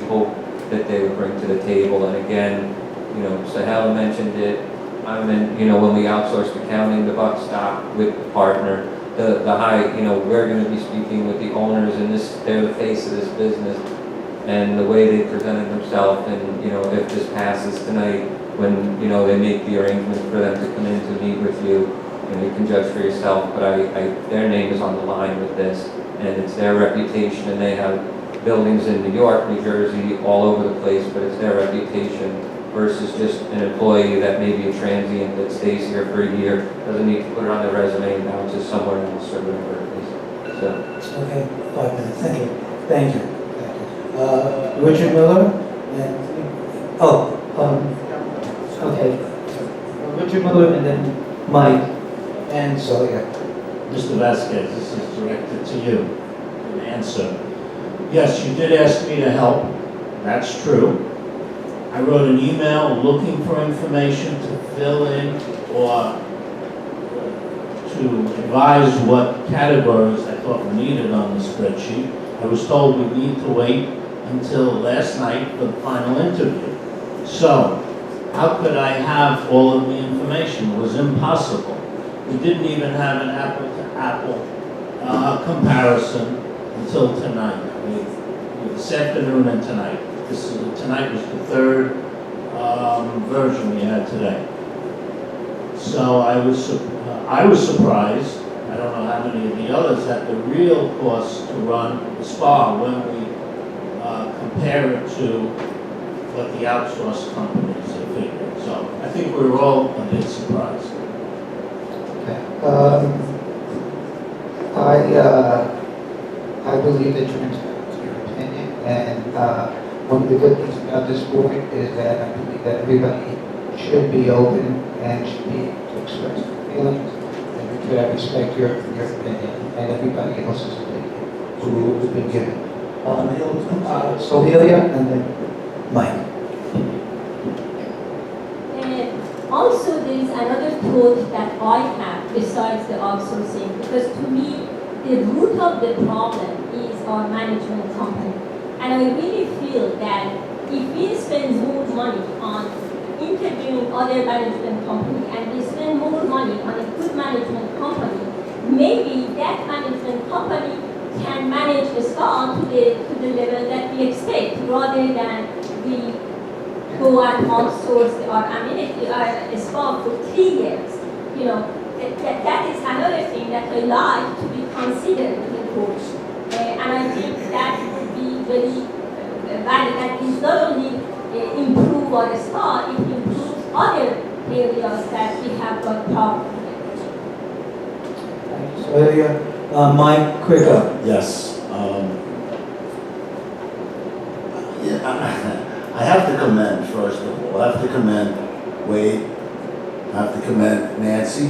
hope that they would bring to the table. And again, Sahel mentioned it. When we outsourced accounting, the buck stopped with the partner. The high, we're going to be speaking with the owners, and they're the face of this business. And the way they presented themselves, and if this passes tonight, when they make the arrangements for them to come in to meet with you, you can judge for yourself. But their name is on the line with this, and it's their reputation, and they have buildings in New York, New Jersey, all over the place, but it's their reputation versus just an employee that may be a transient that stays here for a year, doesn't need to put it on their resume and bounces somewhere else or whatever it is. So, Okay, 5 minutes, thank you. Thank you. Richard Miller? And, okay. Richard Miller and then Mike and Sylvia. Mr. Vasquez, this is directed to you. An answer. Yes, you did ask me to help. That's true. I wrote an email looking for information to fill in or to advise what categories I thought were needed on the spreadsheet. I was told we need to wait until last night for the final interview. So, how could I have all of the information? It was impossible. We didn't even have an apple-to-apple comparison until tonight. This afternoon and tonight. Tonight was the third version we had today. So I was surprised, I don't know how many of the others, at the real cost to run the spa when we compare it to what the outsourced companies have figured. So I think we were all a bit surprised. Okay. I believe that you're entitled to your opinion, and one of the good things about this board is that I believe that everybody should be open and should be able to express their feelings, and I respect your opinion and everybody else's opinion who's been given. Sohelia and then Mike. Also, there is another thought that I have besides the outsourcing, because to me, the root of the problem is our management company. And I really feel that if we spend more money on interviewing other management company and we spend more money on a good management company, maybe that management company can manage the spa to the level that we expect, rather than we go and outsource our amenity, our spa for 3 years. You know, that is another thing that I like to be considered in the course. And I think that would be very valid. That is not only improve our spa, it improves other areas that we have got problems with. Sohelia, Mike, quicker. Yes. I have to commend, first of all, I have to commend Wade, I have to commend Nancy.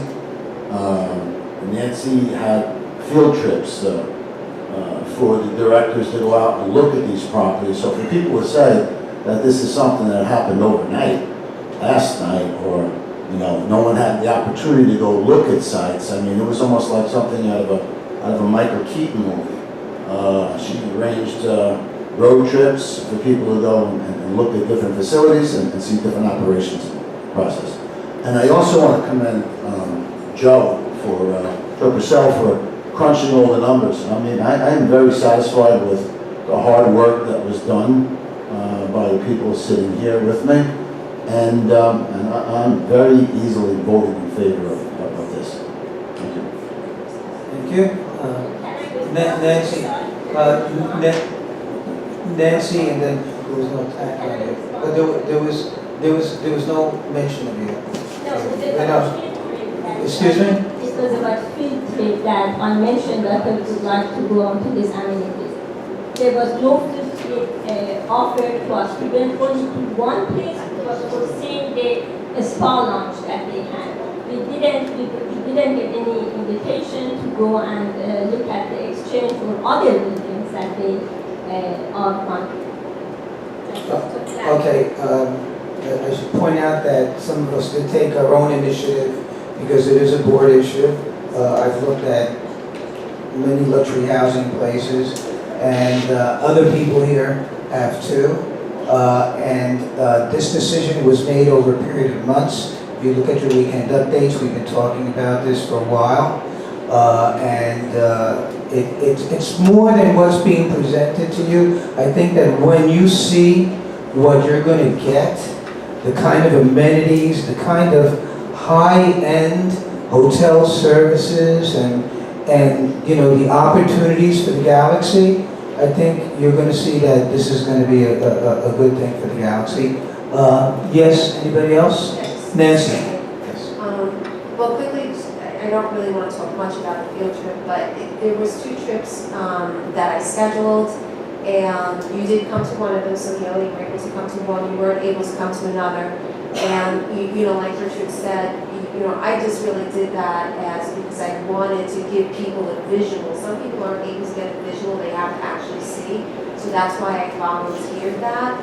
Nancy had field trips for the directors to go out and look at these properties. So for people to say that this is something that happened overnight, last night, or no one had the opportunity to go look at sites. I mean, it was almost like something out of a Michael Keaton movie. She arranged road trips for people to go and look at different facilities and see different operations process. And I also want to commend Joe Purcell for crunching all the numbers. I mean, I am very satisfied with the hard work that was done by the people sitting here with me. And I'm very easily voting in favor of this. Thank you. Thank you. Nancy. Nancy, and then there was no tag on it. But there was no mention of you. Excuse me? It was about field trip that I mentioned that I would like to go on to these amenities. There was no field trip offered to us. We went only to one place. It was for same day spa launch that they had. We didn't get any invitation to go and look at the exchange or other buildings that they are funding. Okay, I should point out that some of us did take our own initiative because it is a board issue. I've looked at many luxury housing places, and other people here have too. This decision was made over a period of months. If you look at your weekend updates, we've been talking about this for a while. It's more than what's being presented to you. I think that when you see what you're going to get, the kind of amenities, the kind of high-end hotel services and and, you know, the opportunities for the Galaxy, I think you're gonna see that this is gonna be a good thing for the Galaxy. Yes, anybody else? Nancy? Yes. Well, quickly, I don't really want to talk much about the field trip, but there was 2 trips that I scheduled, and you did come to one of them, so you know, you were able to come to one, you weren't able to come to another. And you know, like Richard said, you know, I just really did that as because I wanted to give people a visual. Some people aren't able to get a visual, they have to actually see. So that's why I volunteered that.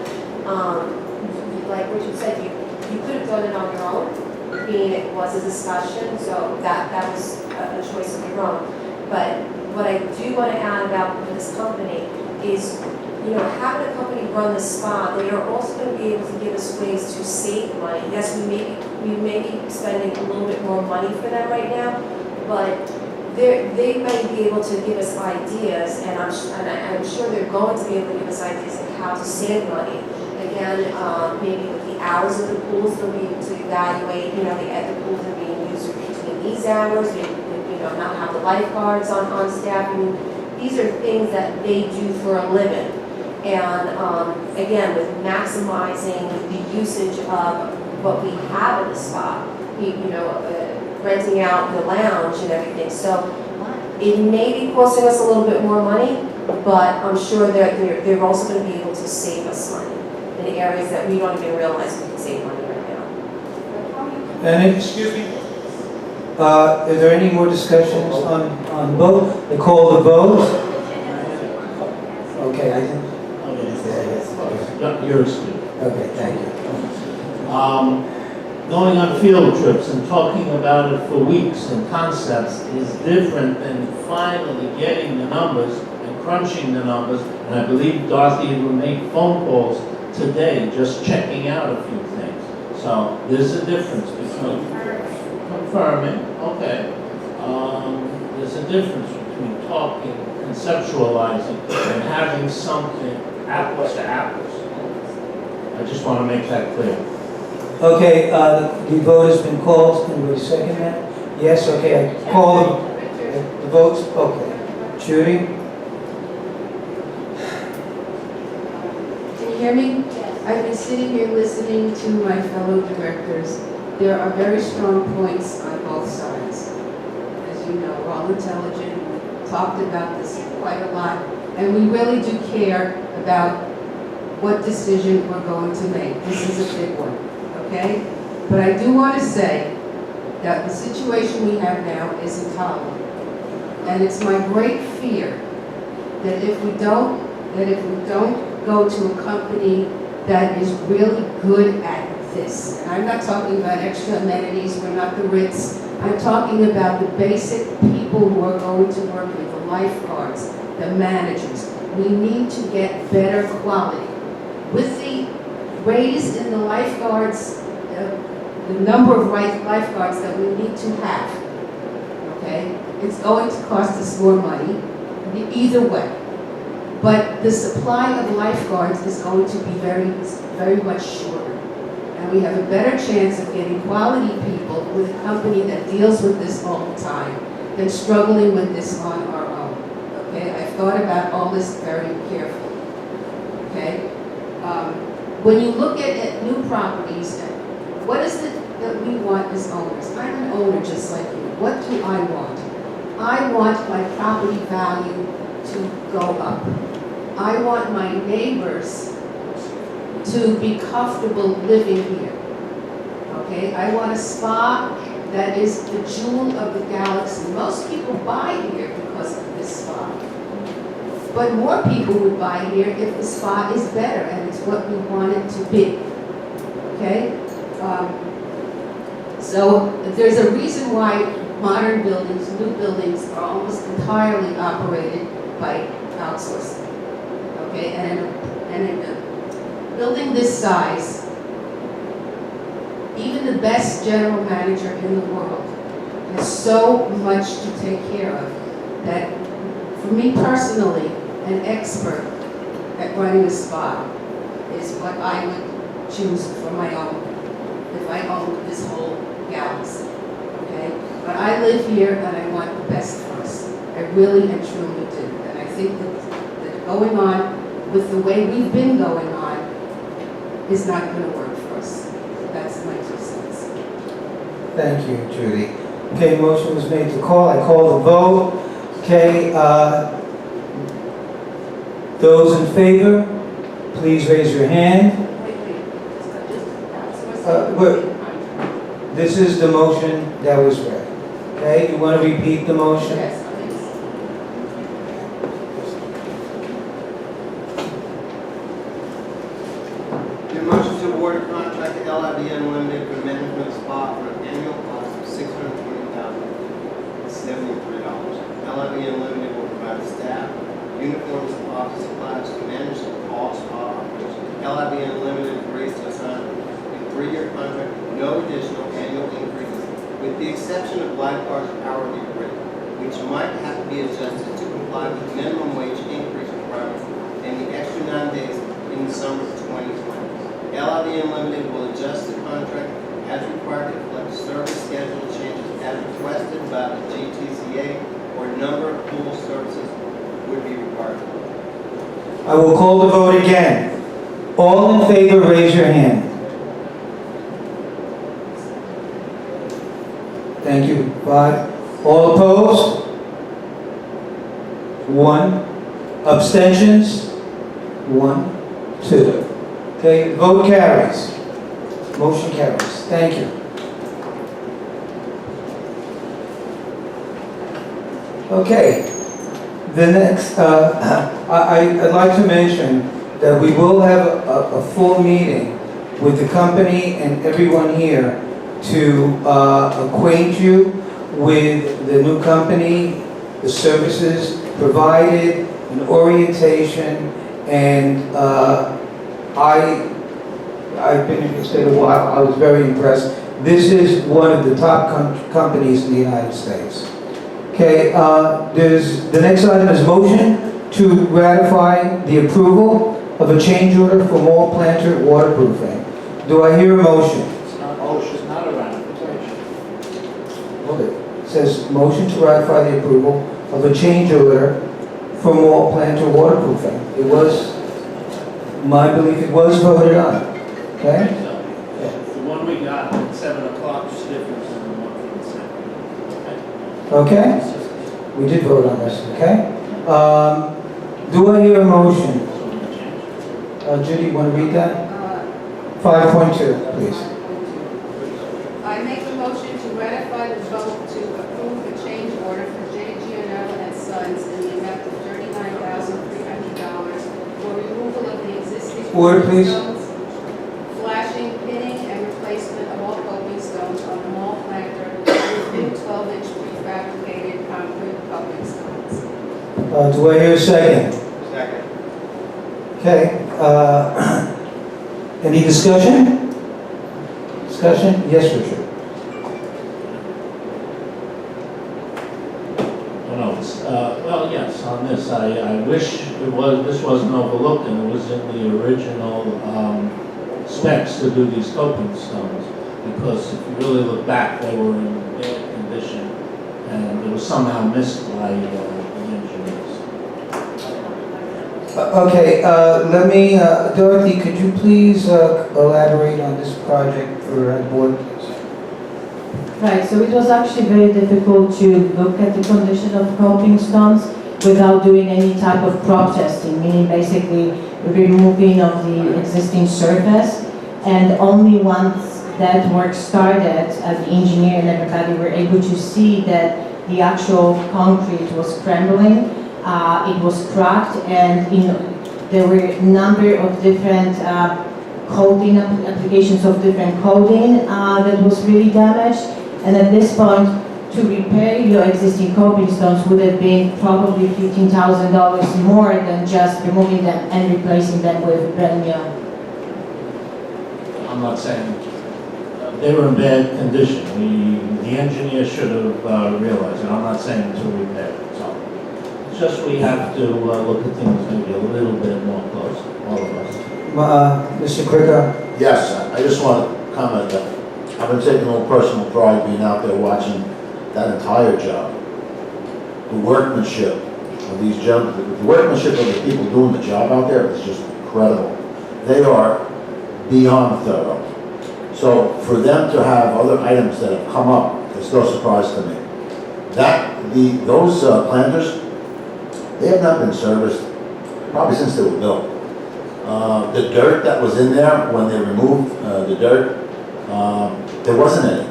Like Richard said, you could have done it on your own, being it was a discussion, so that was a choice of your own. But what I do want to add about this company is, you know, having a company run the spa, they are also going to be able to give us ways to save money. Yes, we may be spending a little bit more money for them right now, but they might be able to give us ideas, and I'm sure they're going to be able to give us ideas on how to save money. Again, maybe with the hours of the pools, they'll be able to evaluate, you know, the pools are being used between these hours, maybe, you know, not have the lifeguards on staff. I mean, these are things that they do for a living. And again, with maximizing the usage of what we have in the spa, you know, renting out the lounge and everything. So it may be costing us a little bit more money, but I'm sure they're also going to be able to save us money in areas that we don't even realize we can save money right now. And Excuse me? are there any more discussions on vote? I call the vote. Okay, I think. You're excused. Okay, thank you. Going on field trips and talking about it for weeks and concepts is different than finally getting the numbers and crunching the numbers. And I believe Dorothy will make phone calls today, just checking out a few things. So there's a difference between confirming, okay. There's a difference between talking, conceptualizing, and having something apples to apples. I just want to make that clear. Okay, the vote has been called. Anybody second that? Yes, okay, I call the votes. Okay. Judy? Can you hear me? I've been sitting here listening to my fellow directors. There are very strong points on both sides. As you know, we're all intelligent. We talked about this quite a lot. And we really do care about what decision we're going to make. This is a big one, okay? But I do want to say that the situation we have now is intolerable. And it's my great fear that if we don't go to a company that is really good at this, and I'm not talking about extra amenities, we're not the Ritz, I'm talking about the basic people who are going to work with the lifeguards, the managers. We need to get better quality. With the raise in the lifeguards, the number of lifeguards that we need to have, okay, it's going to cost us more money, either way. But the supply of lifeguards is going to be very, very much shorter. And we have a better chance of getting quality people with a company that deals with this all the time than struggling with this on our own. Okay, I've thought about all this very carefully. Okay, when you look at new properties, what is it that we want as owners? I'm an owner just like you. What do I want? I want my property value to go up. I want my neighbors to be comfortable living here. Okay, I want a spa that is the jewel of the galaxy. Most people buy here because of this spa. But more people would buy here if the spa is better and it's what we want it to be. Okay? So there's a reason why modern buildings, new buildings, are almost entirely operated by outsourcing. Okay? And in a building this size, even the best general manager in the world has so much to take care of that, for me personally, an expert at running a spa is what I would choose for my own, if I owned this whole galaxy, okay? But I live here and I want the best for us. I really and truly do. And I think that going on with the way we've been going on is not going to work for us. That's my 2 cents. Thank you, Judy. Okay, motion was made to call. I call the vote. Okay, those in favor, please raise your hand. This is the motion that was read. Okay, you want to repeat the motion? Yes, please. The motion to award a contract to LIBN Limited for management of spa for an annual cost of $620,073. LIBN Limited will provide staff, uniforms, and office supplies to manage all spa operations. LIBN Limited agrees to sign a 3-year contract with no additional annual increases, with the exception of lifeguards' hourly rate, which might have to be adjusted to comply with minimum wage increase requirements and the extra 9 days in the summer of 2020. LIBN Limited will adjust the contract as required to reflect service schedule changes as requested by the GTCA, or number of pool services would be required. I will call the vote again. All in favor, raise your hand. Thank you. 5. All opposed? 1. Abstentions? 1, 2. Okay, vote carries. Motion carries. Thank you. Okay, the next, I'd like to mention that we will have a full meeting with the company and everyone here to acquaint you with the new company, the services provided, an orientation, and I've been in the state a while. I was very impressed. This is one of the top companies in the United States. Okay, the next item is motion to ratify the approval of a change order for mall planter waterproofing. Do I hear a motion? It's not a ratification. Hold it. It says motion to ratify the approval of a change order for mall planter waterproofing. It was, my belief, it was voted on. Okay? The one we got at 7 o'clock is different than the one from the 7. Okay? We did vote on this, okay? Do I hear a motion? Judy, you want to read that? 5.2, please. I make a motion to ratify the vote to approve a change order for J. Gianella and Sons in the amount of $39,300 for removal of the existing Order, please. stones, flashing, pinning, and replacement of all coping stones on the mall planter with new 12-inch prefabricated concrete coping stones. Do I hear a second? Second. Okay. Any discussion? Discussion? Yes, Richard. Well, yes, on this, I wish this wasn't overlooked and it was in the original specs to do these coping stones, because if you really look back, they were in bad condition and it was somehow missed by the engineers. Okay, let me, Dorothy, could you please elaborate on this project for our board, please? Right, so it was actually very difficult to look at the condition of coping stones without doing any type of crop testing, meaning basically removing of the existing surface. And only once that work started, the engineer and everybody were able to see that the actual concrete was crumbling, it was cracked, and there were a number of different coating applications of different coating that was really damaged. And at this point, to repair your existing coping stones would have been probably $15,000 more than just removing them and replacing them with brand new. I'm not saying they were in bad condition. The engineer should have realized it. I'm not saying to repair it. So it's just we have to look at things maybe a little bit more close, all of us. Mr. Kricker? Yes, I just want to comment that I've been taking a little personal pride being out there watching that entire job. the workmanship of these gentlemen, the workmanship of the people doing the job out there is just incredible. They are beyond thorough. So for them to have other items that have come up, it's no surprise to me. Those planters, they have not been serviced probably since they were built. The dirt that was in there when they removed the dirt, there wasn't any.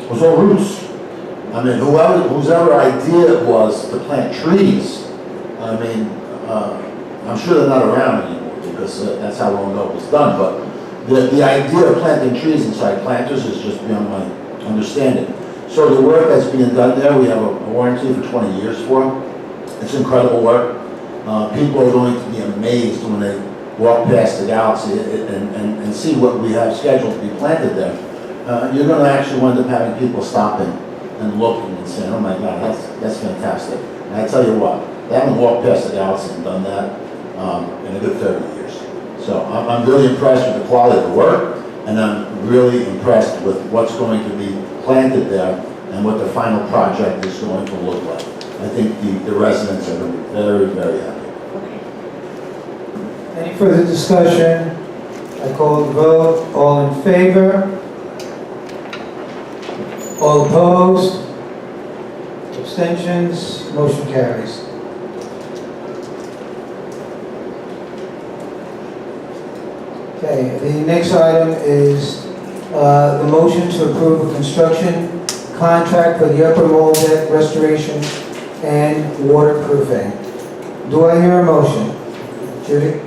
It was all roots. I mean, whose idea it was to plant trees, I mean, I'm sure they're not around anymore because that's how long ago it was done, but the idea of planting trees inside planters is just beyond my understanding. So the work that's being done there, we have a warranty for 20 years for. It's incredible work. People are going to be amazed when they walk past the Galaxy and see what we have scheduled to be planted there. You're going to actually wind up having people stopping and looking and saying, oh my God, that's fantastic. And I tell you what, they haven't walked past the Galaxy and done that in a good 30 years. So I'm really impressed with the quality of the work, and I'm really impressed with what's going to be planted there and what the final project is going to look like. I think the residents are going to be very, very happy. Any further discussion? I call the vote. All in favor? All opposed? Abstentions? Motion carries. Okay, the next item is the motion to approve a construction contract for the upper mold deck restoration and waterproofing. Do I hear a motion? Judy?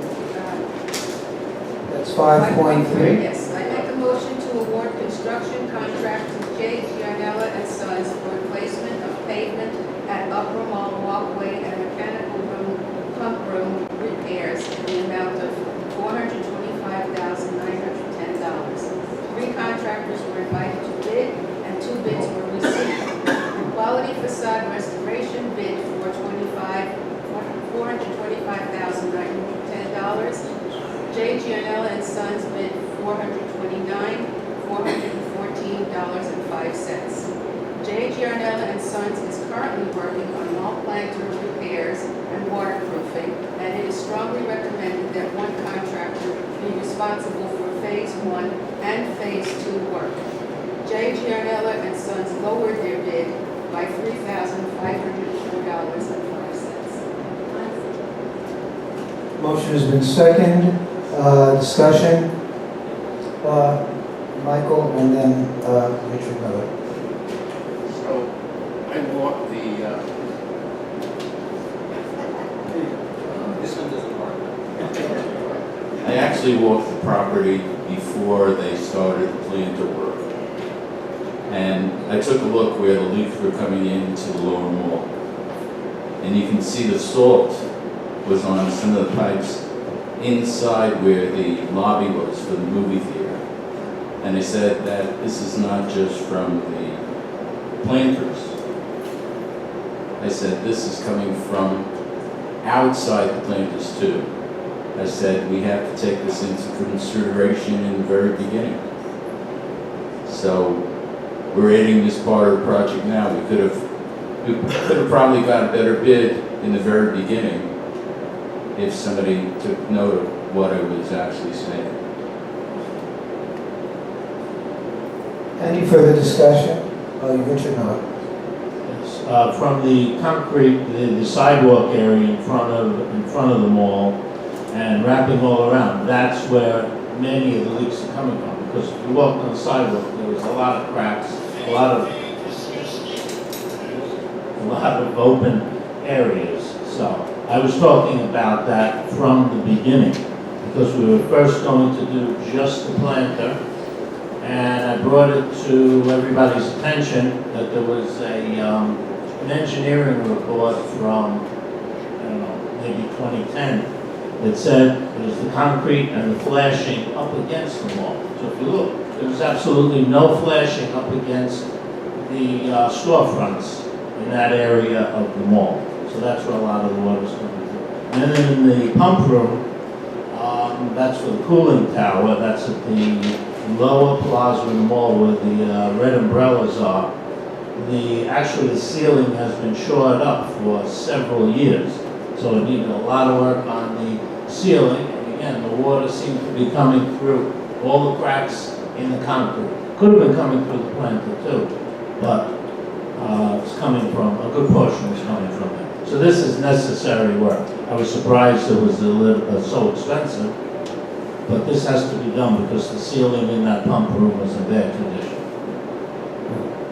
That's 5.3. Yes, I make a motion to award construction contract to J. Gianella and Sons for replacement of pavement at Upper Mall Walkway and mechanical room, pump room repairs in the amount of $425,910. 3 contractors were invited to bid and 2 bids were received. Quality facade restoration bid for $425,910. J. Gianella and Sons bid $414.05. J. Gianella and Sons is currently working on mall planter repairs and waterproofing, and it is strongly recommended that one contractor be responsible for Phase 1 and Phase 2 work. J. Gianella and Sons lowered their bid by $3,504.05. Motion has been seconded. Discussion. Michael and then Richard Miller. So I walked this one doesn't work. I actually walked the property before they started the planter work. And I took a look where the leaks were coming into the lower mall. And you can see the salt was on some of the pipes inside where the lobby was for the movie theater. And they said that this is not just from the planters. I said, this is coming from outside the planters too. I said, we have to take this into consideration in the very beginning. So we're adding this part of the project now. We could have probably got a better bid in the very beginning if somebody took note of what I was actually saying. Any further discussion? Richard Miller. From the concrete, the sidewalk area in front of the mall and wrapping all around, that's where many of the leaks are coming from. Because if you walked on the sidewalk, there was a lot of cracks, a lot of open areas. So I was talking about that from the beginning, because we were first going to do just the planter, and I brought it to everybody's attention that there was an engineering report from, I don't know, maybe 2010, that said it was the concrete and the flashing up against the wall. So if you look, there was absolutely no flashing up against the storefronts in that area of the mall. So that's where a lot of the water's coming through. And then in the pump room, that's for the cooling tower. That's at the lower plaza in the mall where the red umbrellas are. actually the ceiling has been shored up for several years. So it needed a lot of work on the ceiling. And again, the water seemed to be coming through all the cracks in the concrete. Could have been coming through the planter too, but it's coming from, a good portion was coming from it. So this is necessary work. I was surprised it was so expensive, but this has to be done because the ceiling in that pump room was in bad condition.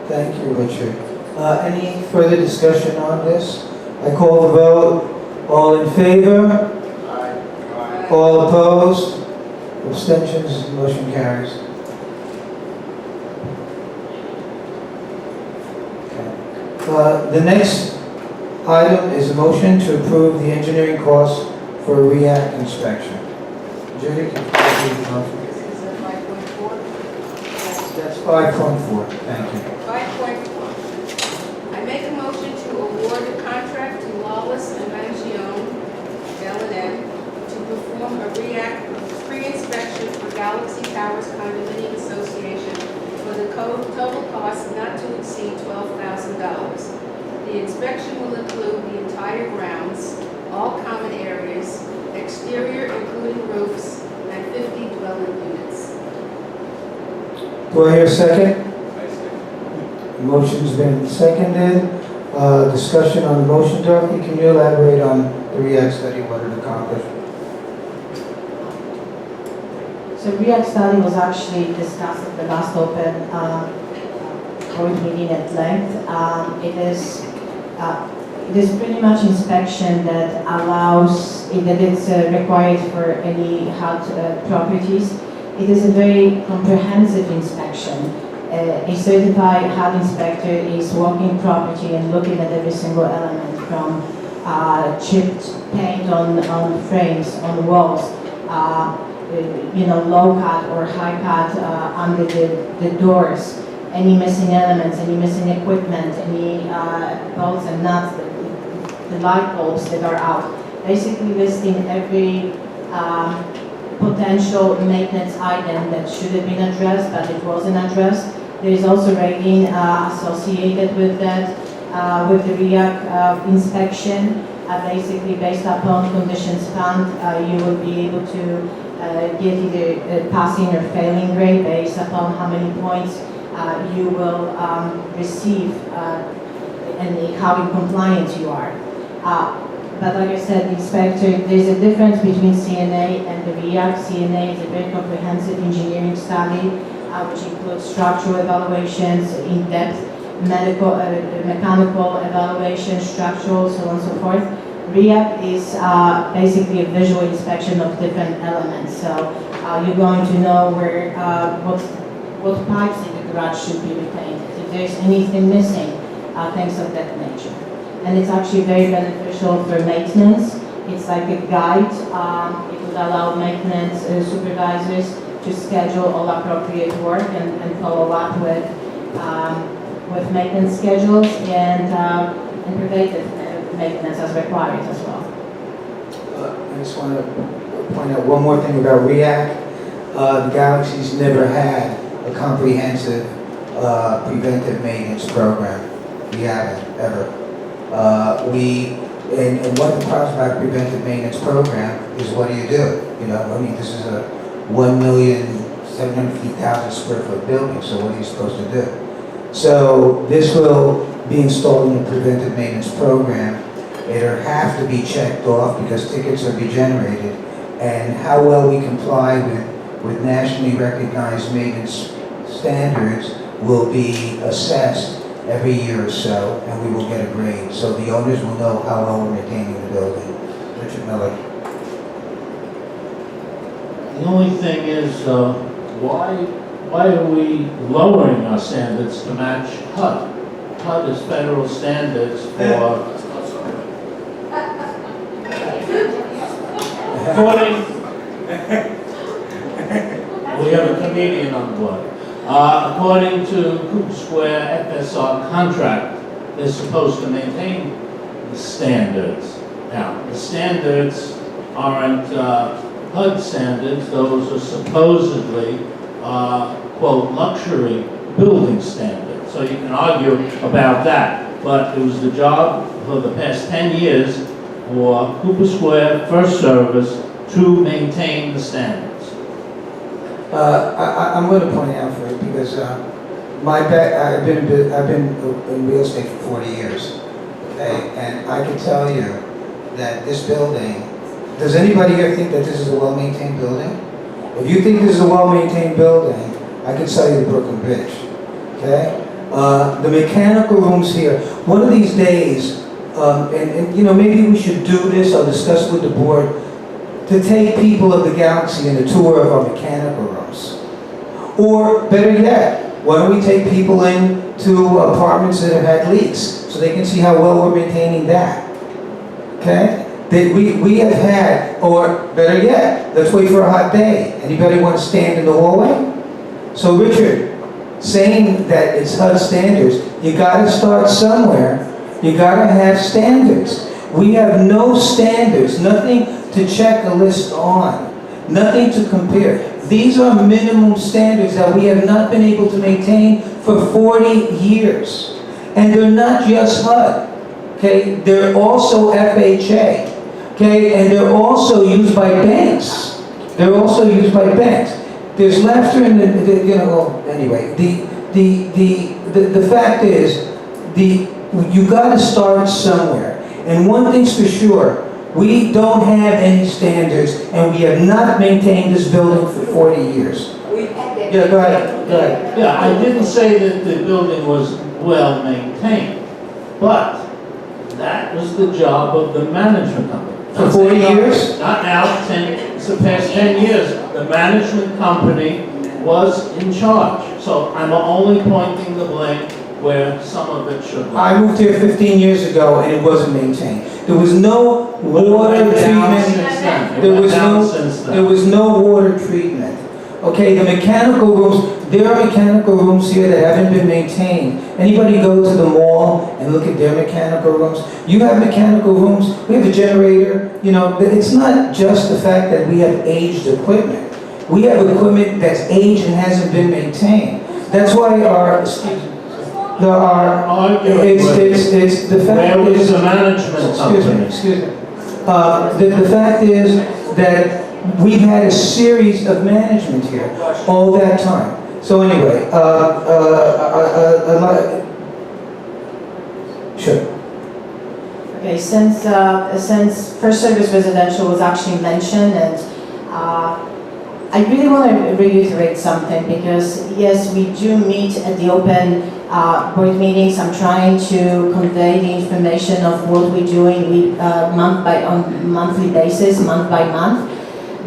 Thank you, Richard. Any further discussion on this? I call the vote. All in favor? Aye. All opposed? Abstentions? Motion carries. Okay. The next item is a motion to approve the engineering costs for a REACT inspection. Judy, can you please read the motion? This is a 5.4. That's 5.4. Thank you. 5.4. I make a motion to award a contract to Lawless and Mangione, L&M, to perform a REACT pre-inspection for Galaxy Towers Condominium Association for the total cost not to exceed $12,000. The inspection will include the entire grounds, all common areas, exterior including roofs, and 50 dwelling units. Do I hear a second? Motion's been seconded. Discussion on the motion. Dorothy, can you elaborate on the REACT study, what it accomplished? So REACT study was actually discussed at the last open board meeting at length. It is pretty much inspection that allows, that it's required for any HUD properties. It is a very comprehensive inspection. A certified HUD inspector is walking property and looking at every single element from chipped paint on frames, on walls, low cut or high cut under the doors, any missing elements, any missing equipment, any bolts and nuts, the light bulbs that are out. Basically listing every potential maintenance item that should have been addressed, but it wasn't addressed. There is also rating associated with that, with the REACT inspection. Basically, based upon conditions found, you will be able to get either a passing or failing grade based upon how many points you will receive and how in compliance you are. But like I said, the inspector, there's a difference between CNA and the REACT. CNA is a very comprehensive engineering study, which includes structural evaluations, in-depth mechanical evaluations, structural, so on and so forth. REACT is basically a visual inspection of different elements. So you're going to know where what pipes in the garage should be repainted, if there's anything missing, things of that nature. And it's actually very beneficial for maintenance. It's like a guide. It would allow maintenance supervisors to schedule all appropriate work and follow up with maintenance schedules and preventive maintenance as required as well. I just want to point out one more thing about REACT. The Galaxy's never had a comprehensive preventive maintenance program. We haven't, ever. And what the part about preventive maintenance program is, what do? This is a 1,750,000 square foot building, so what are you supposed to do? So this will be installed in a preventive maintenance program. It'll have to be checked off because tickets will be generated, and how well we comply with nationally recognized maintenance standards will be assessed every year or so, and we will get a grade. So the owners will know how well we're maintaining the building. Richard Miller. The only thing is, why are we lowering our standards to match HUD? HUD is federal standards for we have a comedian on board. According to Cooper Square FSR contract, they're supposed to maintain the standards. Now, the standards aren't HUD standards. Those are supposedly, quote, luxury building standards. So you can argue about that. But it was the job for the past 10 years for Cooper Square First Service to maintain the standards. I'm going to point out for it because I've been in real estate for 40 years, okay, and I can tell you that this building. Does anybody here think that this is a well-maintained building? If you think this is a well-maintained building, I can sell you the Brooklyn Bridge, okay? The mechanical rooms here. One of these days, and you know, maybe we should do this. I'll discuss with the board to take people of the galaxy in a tour of our mechanical rooms. Or better yet, why don't we take people into apartments that have had leaks so they can see how well we're maintaining that? Okay? That we have had, or better yet, let's wait for a hot day. Anybody want to stand in the hallway? So Richard, saying that it's HUD standards, you got to start somewhere. You got to have standards. We have no standards, nothing to check a list on, nothing to compare. These are minimum standards that we have not been able to maintain for 40 years. And they're not just HUD, okay? They're also FHA, okay? And they're also used by banks. They're also used by banks. There's laughter in the you know, well, anyway, the fact is, you got to start somewhere. And one thing's for sure, we don't have any standards, and we have not maintained this building for 40 years. Yeah, go ahead. Go ahead. Yeah, I didn't say that the building was well maintained, but that was the job of the management company. For 40 years? Not now, it's the past 10 years. The management company was in charge. So I'm only pointing the blame where some of it should be. I moved here 15 years ago and it wasn't maintained. There was no water treatment. There was no water treatment. Okay, the mechanical rooms, there are mechanical rooms here that haven't been maintained. Anybody go to the mall and look at their mechanical rooms? You have mechanical rooms, we have a generator, you know, it's not just the fact that we have aged equipment. We have equipment that's aged and hasn't been maintained. That's why our, it's the fact where was is, the management company? excuse me. The fact is that we've had a series of management here all that time. So anyway, sure. Okay, since First Service Residential was actually mentioned, and I really want to reiterate something, because yes, we do meet at the open board meetings. I'm trying to convey the information of what we're doing on monthly basis, month by month.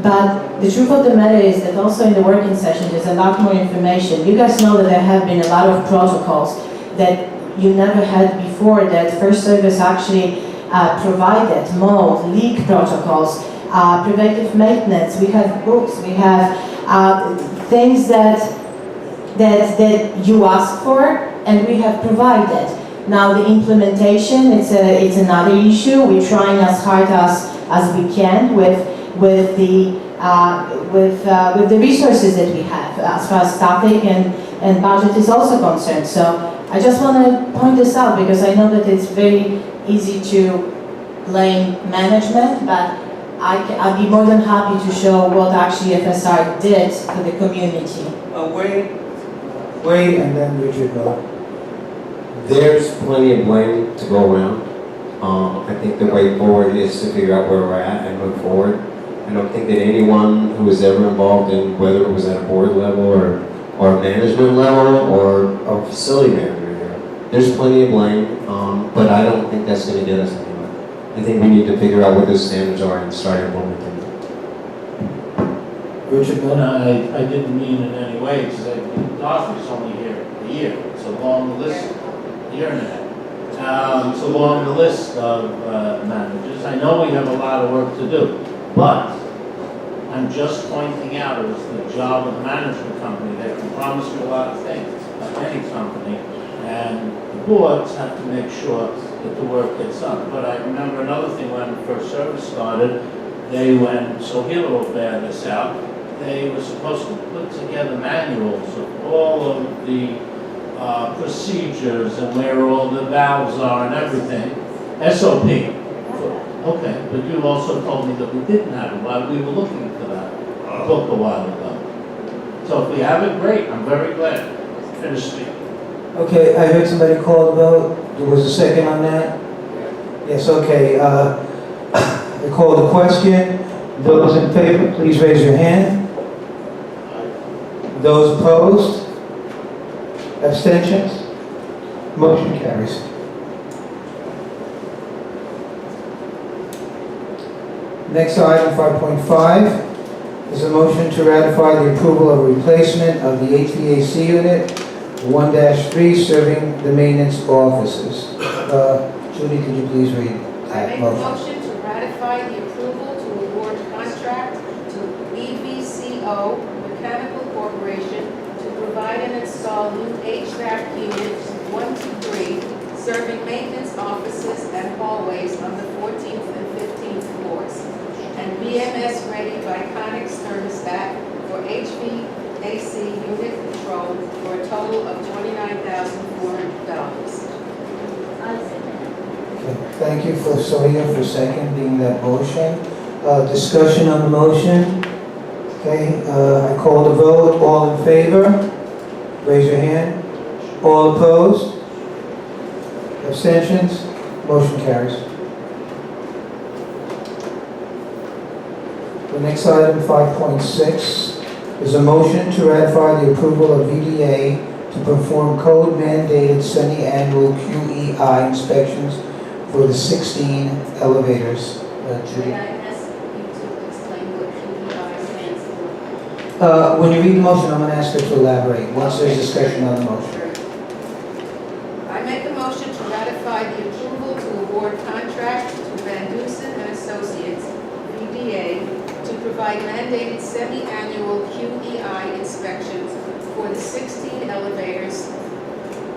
But the truth of the matter is that also in the working session, there's a lot more information. You guys know that there have been a lot of protocols that you never had before, that First Service actually provided, mold, leak protocols, preventive maintenance. We have books, we have things that you ask for, and we have provided. Now the implementation, it's another issue. We're trying as hard as we can with the resources that we have, as far as staffing and budget is also concerned. So I just want to point this out, because I know that it's very easy to blame management, but I'd be more than happy to show what actually FSR did for the community. Wait, and then Richard go. There's plenty of blame to go around. I think the way forward is to figure out where we're at and move forward. I don't think that anyone who was ever involved in, whether it was at a board level or management level or a facility manager here, there's plenty of blame, but I don't think that's going to get us anywhere. I think we need to figure out what those standards are and start implementing them. Richard, And I didn't mean in any way to say Dartmouth's only here a year. It's a long list, a year and a half. It's a long list of managers. I know we have a lot of work to do, but I'm just pointing out it was the job of the management company. They can promise you a lot of things, like any company, and the boards have to make sure that the work gets done. But I remember another thing when First Service started, so Hilo will bear this out, they were supposed to put together manuals of all of the procedures and where all the valves are and everything. SOP. Okay, but you also told me that we didn't have it while we were looking for that book a while ago. So if we have it, great, I'm very glad. Finish speaking. Okay, I heard somebody call the vote. There was a second on that? Yes, okay. I call the question. Those in favor, please raise your hand. Those opposed? Abstentions? Motion carries. Next item, 5.5, is a motion to ratify the approval of replacement of the HVAC unit 1-3 serving the maintenance offices. Judy, could you please read I that make a motion? motion to ratify the approval to award contract to EVCO Mechanical Corporation to provide and install new HVAC units 1-3 serving maintenance offices and hallways on the 14th and 15th floors, and BMS ready Viconics thermostat for HVAC unit control for a total of $29,400. Okay, thank you for Sonia for seconding that motion. Discussion on the motion. Okay, I call the vote. All in favor? Raise your hand. All opposed? Abstentions? Motion carries. The next item, 5.6, is a motion to ratify the approval of VDA to perform code-mandated semi-annual QEI inspections for the 16 elevators. Judy. May I ask you to explain what QEI stands for? When you read the motion, I'm going to ask her to elaborate once there's discussion on the motion. I make a motion to ratify the approval to award contract to Van Dusen and Associates, VDA, to provide mandated semi-annual QEI inspections for the 16 elevators,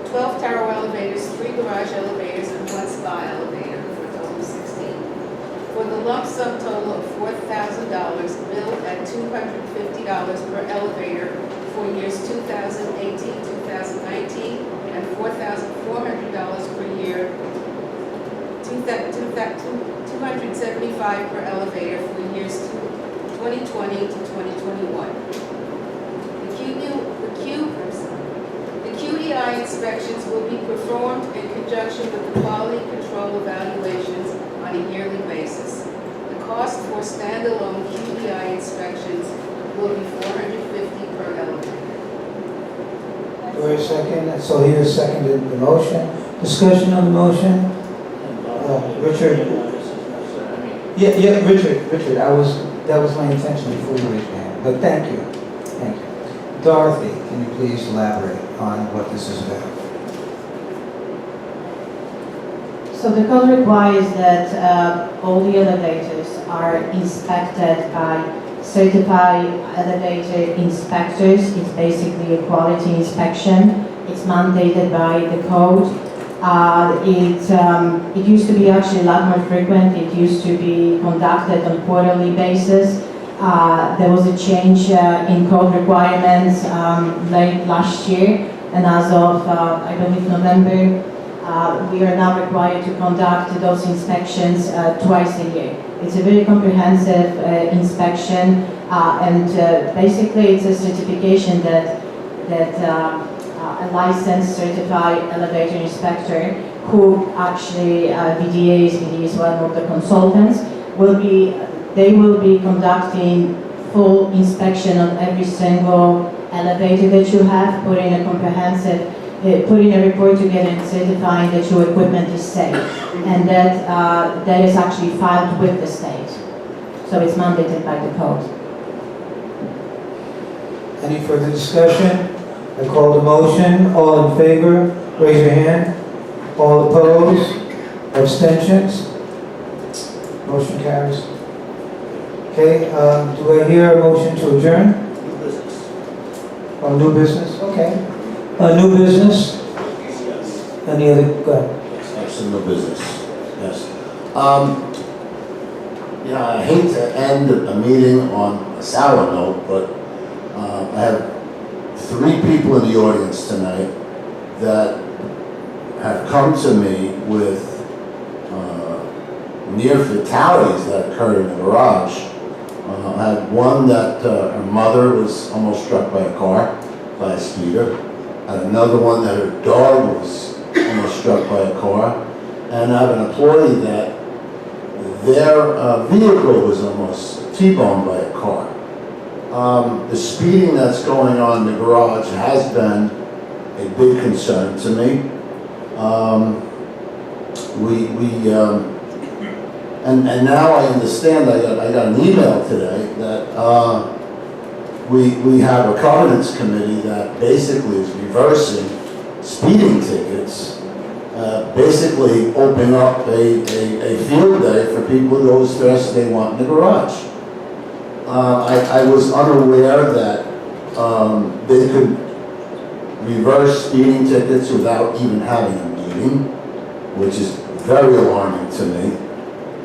12 tower elevators, 3 garage elevators, and 1 spa elevator, for a total of 16. For the lump sum total of $4,000, billed at $250 per elevator for years 2018, 2019, and $4,400 per year, $275 per elevator for years 2020 to 2021. The QEI inspections will be performed in conjunction with the quality control evaluations on a yearly basis. The cost for standalone QEI inspections will be $450 per elevator. Do I hear a second? So here seconded the motion. Discussion on the motion? Richard. Yeah, Richard, that was my intention before you raised your hand, but thank you. Dorothy, can you please elaborate on what this is about? So the code requires that all the elevators are inspected by certified elevator inspectors. It's basically a quality inspection. It's mandated by the code. It used to be actually a lot more frequent. It used to be conducted on a quarterly basis. There was a change in code requirements late last year, and as of, I believe, November, we are now required to conduct those inspections twice a year. It's a very comprehensive inspection, and basically it's a certification that a licensed certified elevator inspector, who actually VDA is one of the consultants, they will be conducting full inspection of every single elevator that you have, putting a report together and certifying that your equipment is safe, and that is actually filed with the state. So it's mandated by the code. Any further discussion? I call the motion. All in favor, raise your hand. All opposed? Abstentions? Motion carries. Okay, do I hear a motion to adjourn? New business. Oh, new business, okay. New business? Yes. Any other, go ahead. Have some new business, yes. Yeah, I hate to end a meeting on a sour note, but I have 3 people in the audience tonight that have come to me with near fatalities that occurred in the garage. I had one that her mother was almost struck by a car, by a speeder. I had another one that her dog was almost struck by a car. And I have an employee that their vehicle was almost T-boned by a car. The speeding that's going on in the garage has been a big concern to me. And now I understand, I got an email today that we have a covenants committee that basically is reversing speeding tickets, basically opening up a field day for people to go as fast as they want in the garage. I was unaware that they could reverse speeding tickets without even having a meeting, which is very alarming to me.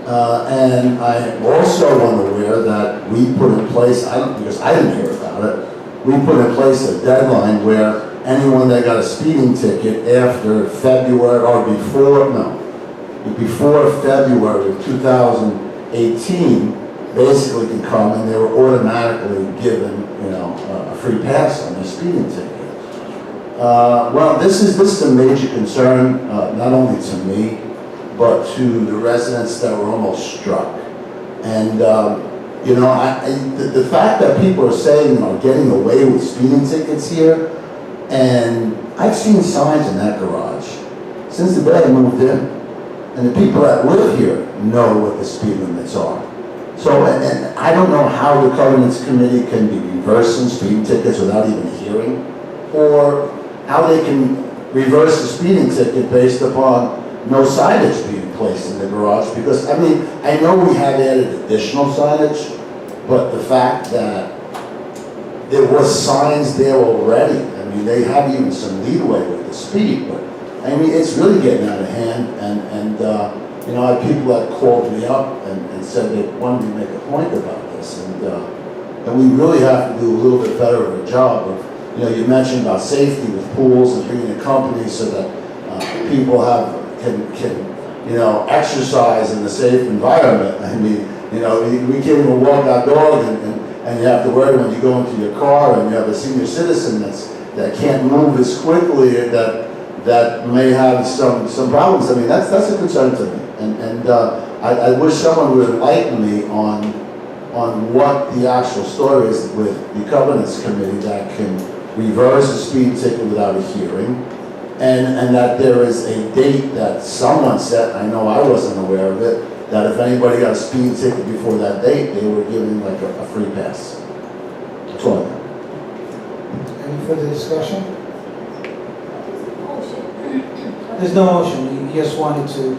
And I'm also unaware that we put in place, because I didn't hear about it, we put in place a deadline where anyone that got a speeding ticket after February or before February of 2018 basically can come and they were automatically given, a free pass on their speeding ticket. Well, this is a major concern, not only to me, but to the residents that were almost struck. And, the fact that people are saying, getting away with speeding tickets here, and I've seen signs in that garage since the day I moved in. And the people that live here know what the speed limits are. So, and I don't know how the Covenants Committee can be reversing speeding tickets without even hearing, or how they can reverse the speeding ticket based upon no signage being placed in the garage. Because, I know we have added additional signage, but the fact that there was signs there already, they have even some leeway with the speed, but it's really getting out of hand. And I have people that called me up and said they wanted me to make a point about this, and we really have to do a little bit better of a job of, you mentioned about safety with pools and bringing a company so that people can exercise in a safe environment. We can't even walk our dog and you have to worry when you go into your car and you have a senior citizen that can't move as quickly, that may have some problems. That's a concern to me. And I wish someone would enlighten me on what the actual story is with the Covenants Committee that can reverse a speed ticket without a hearing, and that there is a date that someone set, I know I wasn't aware of it, that if anybody got a speeding ticket before that date, they were given like a free pass. That's all I got. Any further discussion? There's no motion, you just wanted to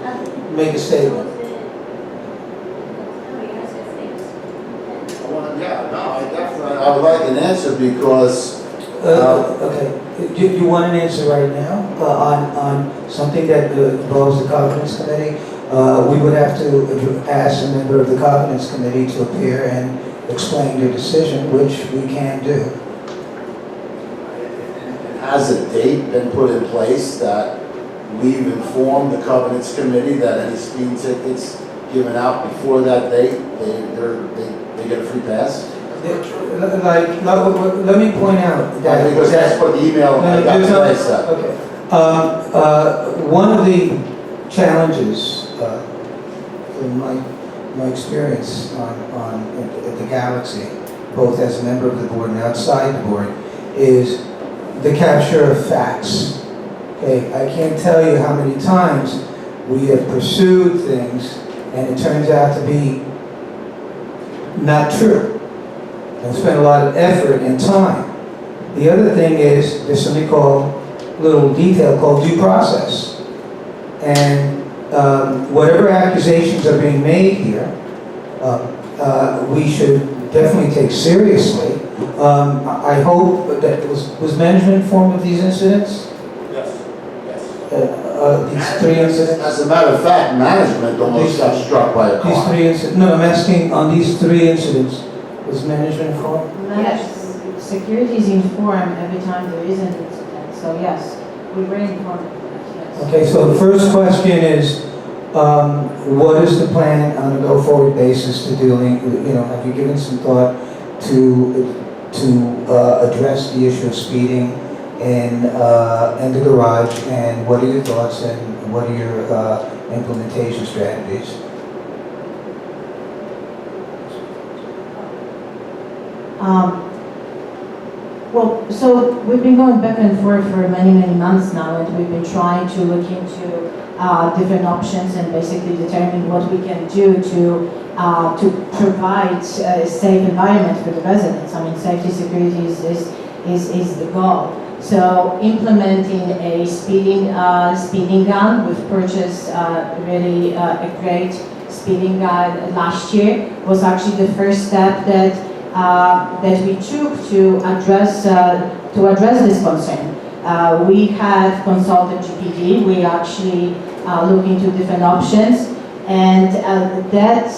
make a statement. I would like an answer because... Okay, you want an answer right now on something that involves the Covenants Committee? We would have to ask a member of the Covenants Committee to appear and explain their decision, which we can do. Has a date been put in place that we've informed the Covenants Committee that any speeding tickets given out before that date, they get a free pass? Let me point out that... Because that's what the email I got today said. Okay. One of the challenges in my experience at the Galaxy, both as a member of the board and outside the board, is the capture of facts. Okay, I can't tell you how many times we have pursued things and it turns out to be not true. And spend a lot of effort and time. The other thing is there's something called, little detail called due process. And whatever accusations are being made here, we should definitely take seriously. I hope that was management informed of these incidents? These 3 incidents? As a matter of fact, management almost got struck by a car. These 3 incidents? No, I'm asking on these 3 incidents. Was management informed? Security is informed every time there is an incident, so yes. we were informed of that, yes. Okay, so the first question is, what is the plan on a go-forward basis to dealing, have you given some thought to address the issue of speeding in the garage, and what are your thoughts and what are your implementation strategies? Well, so we've been going back and forth for many, many months now, and we've been trying to look into different options and basically determine what we can do to provide a safe environment for the residents. I mean, safety, security is the goal. So implementing a speeding gun, we've purchased really a great speeding gun last year, was actually the first step that we took to address this concern. We had consulted GPD. We actually looked into different options, and that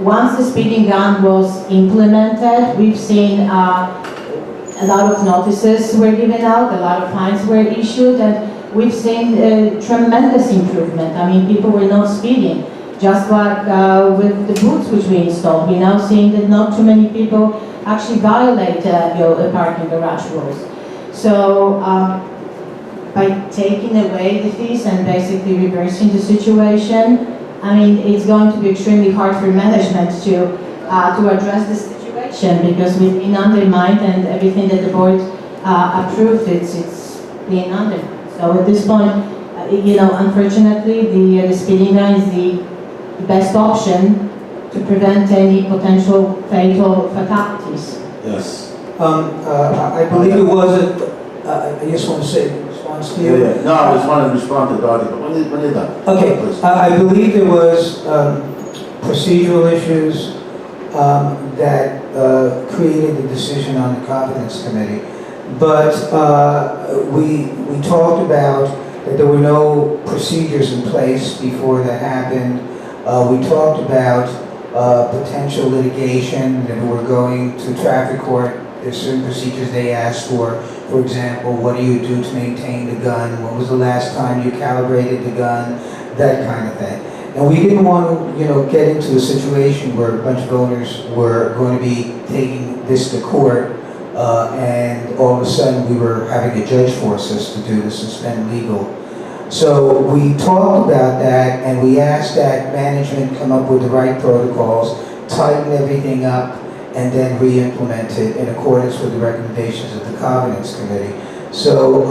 once the speeding gun was implemented, we've seen a lot of notices were given out, a lot of fines were issued, and we've seen a tremendous improvement. I mean, people were not speeding. Just like with the booths which we installed, we're now seeing that not too many people actually violate parking garage rules. So by taking away the fees and basically reversing the situation, I mean, it's going to be extremely hard for management to address this situation, because we've been undermined and everything that the board approved, it's being undermined. So at this point, unfortunately, the speeding gun is the best option to prevent any potential fatal fatalities. Yes. I believe it was I just want to say in response to you. Yeah. No, I just wanted to respond to Dottie, but when you're done. Okay, Please. I believe there was procedural issues that created the decision on the Competence Committee. But we talked about that there were no procedures in place before that happened. We talked about potential litigation, that we're going to traffic court. There's certain procedures they asked for. For example, what do you do to maintain the gun? When was the last time you calibrated the gun? That kind of thing. And we didn't want to, get into a situation where a bunch of owners were going to be taking this to court, and all of a sudden we were having a judge force us to do the suspend legal. So we talked about that, and we asked that management come up with the right protocols, tighten everything up, and then re-implement it in accordance with the recommendations of the Covenants Committee. So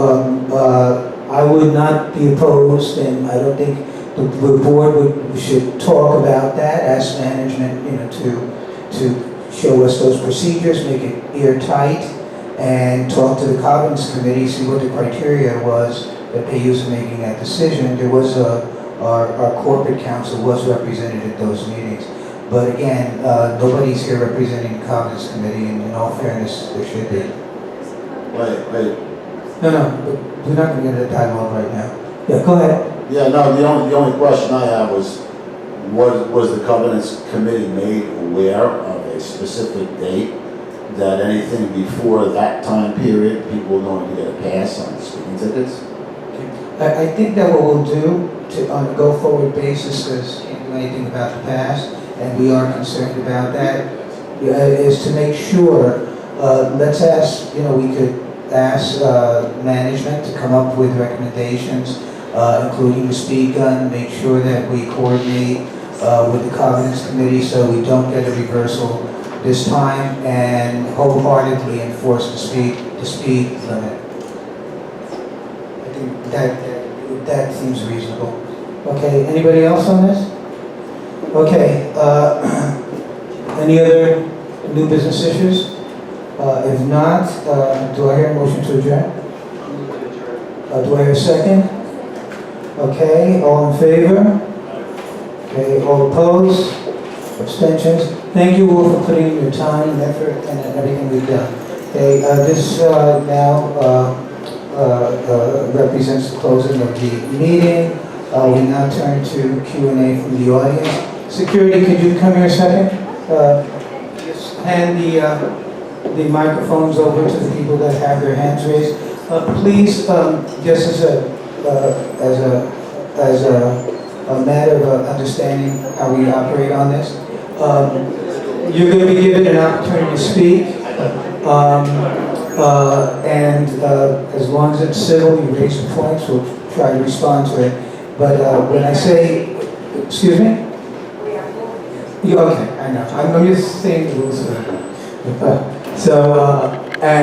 I would not be opposed, and I don't think the board should talk about that, ask management, to show us those procedures, make it airtight, and talk to the Covenants Committee, see what the criteria was that they used in making that decision. There was our corporate counsel was represented at those meetings. But again, nobody's here representing the Covenants Committee, and in all fairness, there should be. Wait. No, but we're not going to get into dialogue right now. Yeah, go ahead. Yeah, no, the only question I have was the Covenants Committee made aware of a specific date that anything before that time period, people were going to get a pass on speeding tickets? I think that what we'll do on a go-forward basis, because can't do anything about the past, and we are concerned about that, is to make sure, let's ask, we could ask management to come up with recommendations, including the speed gun, make sure that we coordinate with the Covenants Committee so we don't get a reversal this time, and wholeheartedly enforce the speed limit. I think that seems reasonable. Okay, anybody else on this? Okay, any other new business issues? If not, do I hear a motion to adjourn? Do I hear a second? Okay, all in favor? Okay, all opposed? Abstentions? Thank you all for putting in your time and effort and everything we've done. Okay, this now represents the closing of the meeting. We now turn to Q&A from the audience. Security, could you come here a second? Just hand the microphones over to the people that have their hands raised. Please, just as a matter of understanding how we operate on this, you're going to be given an opportunity to speak, and as long as it's civil, you raise your points, we'll try to respond to it. But when I say, excuse me? Okay, I know. I'm just saying the rules. And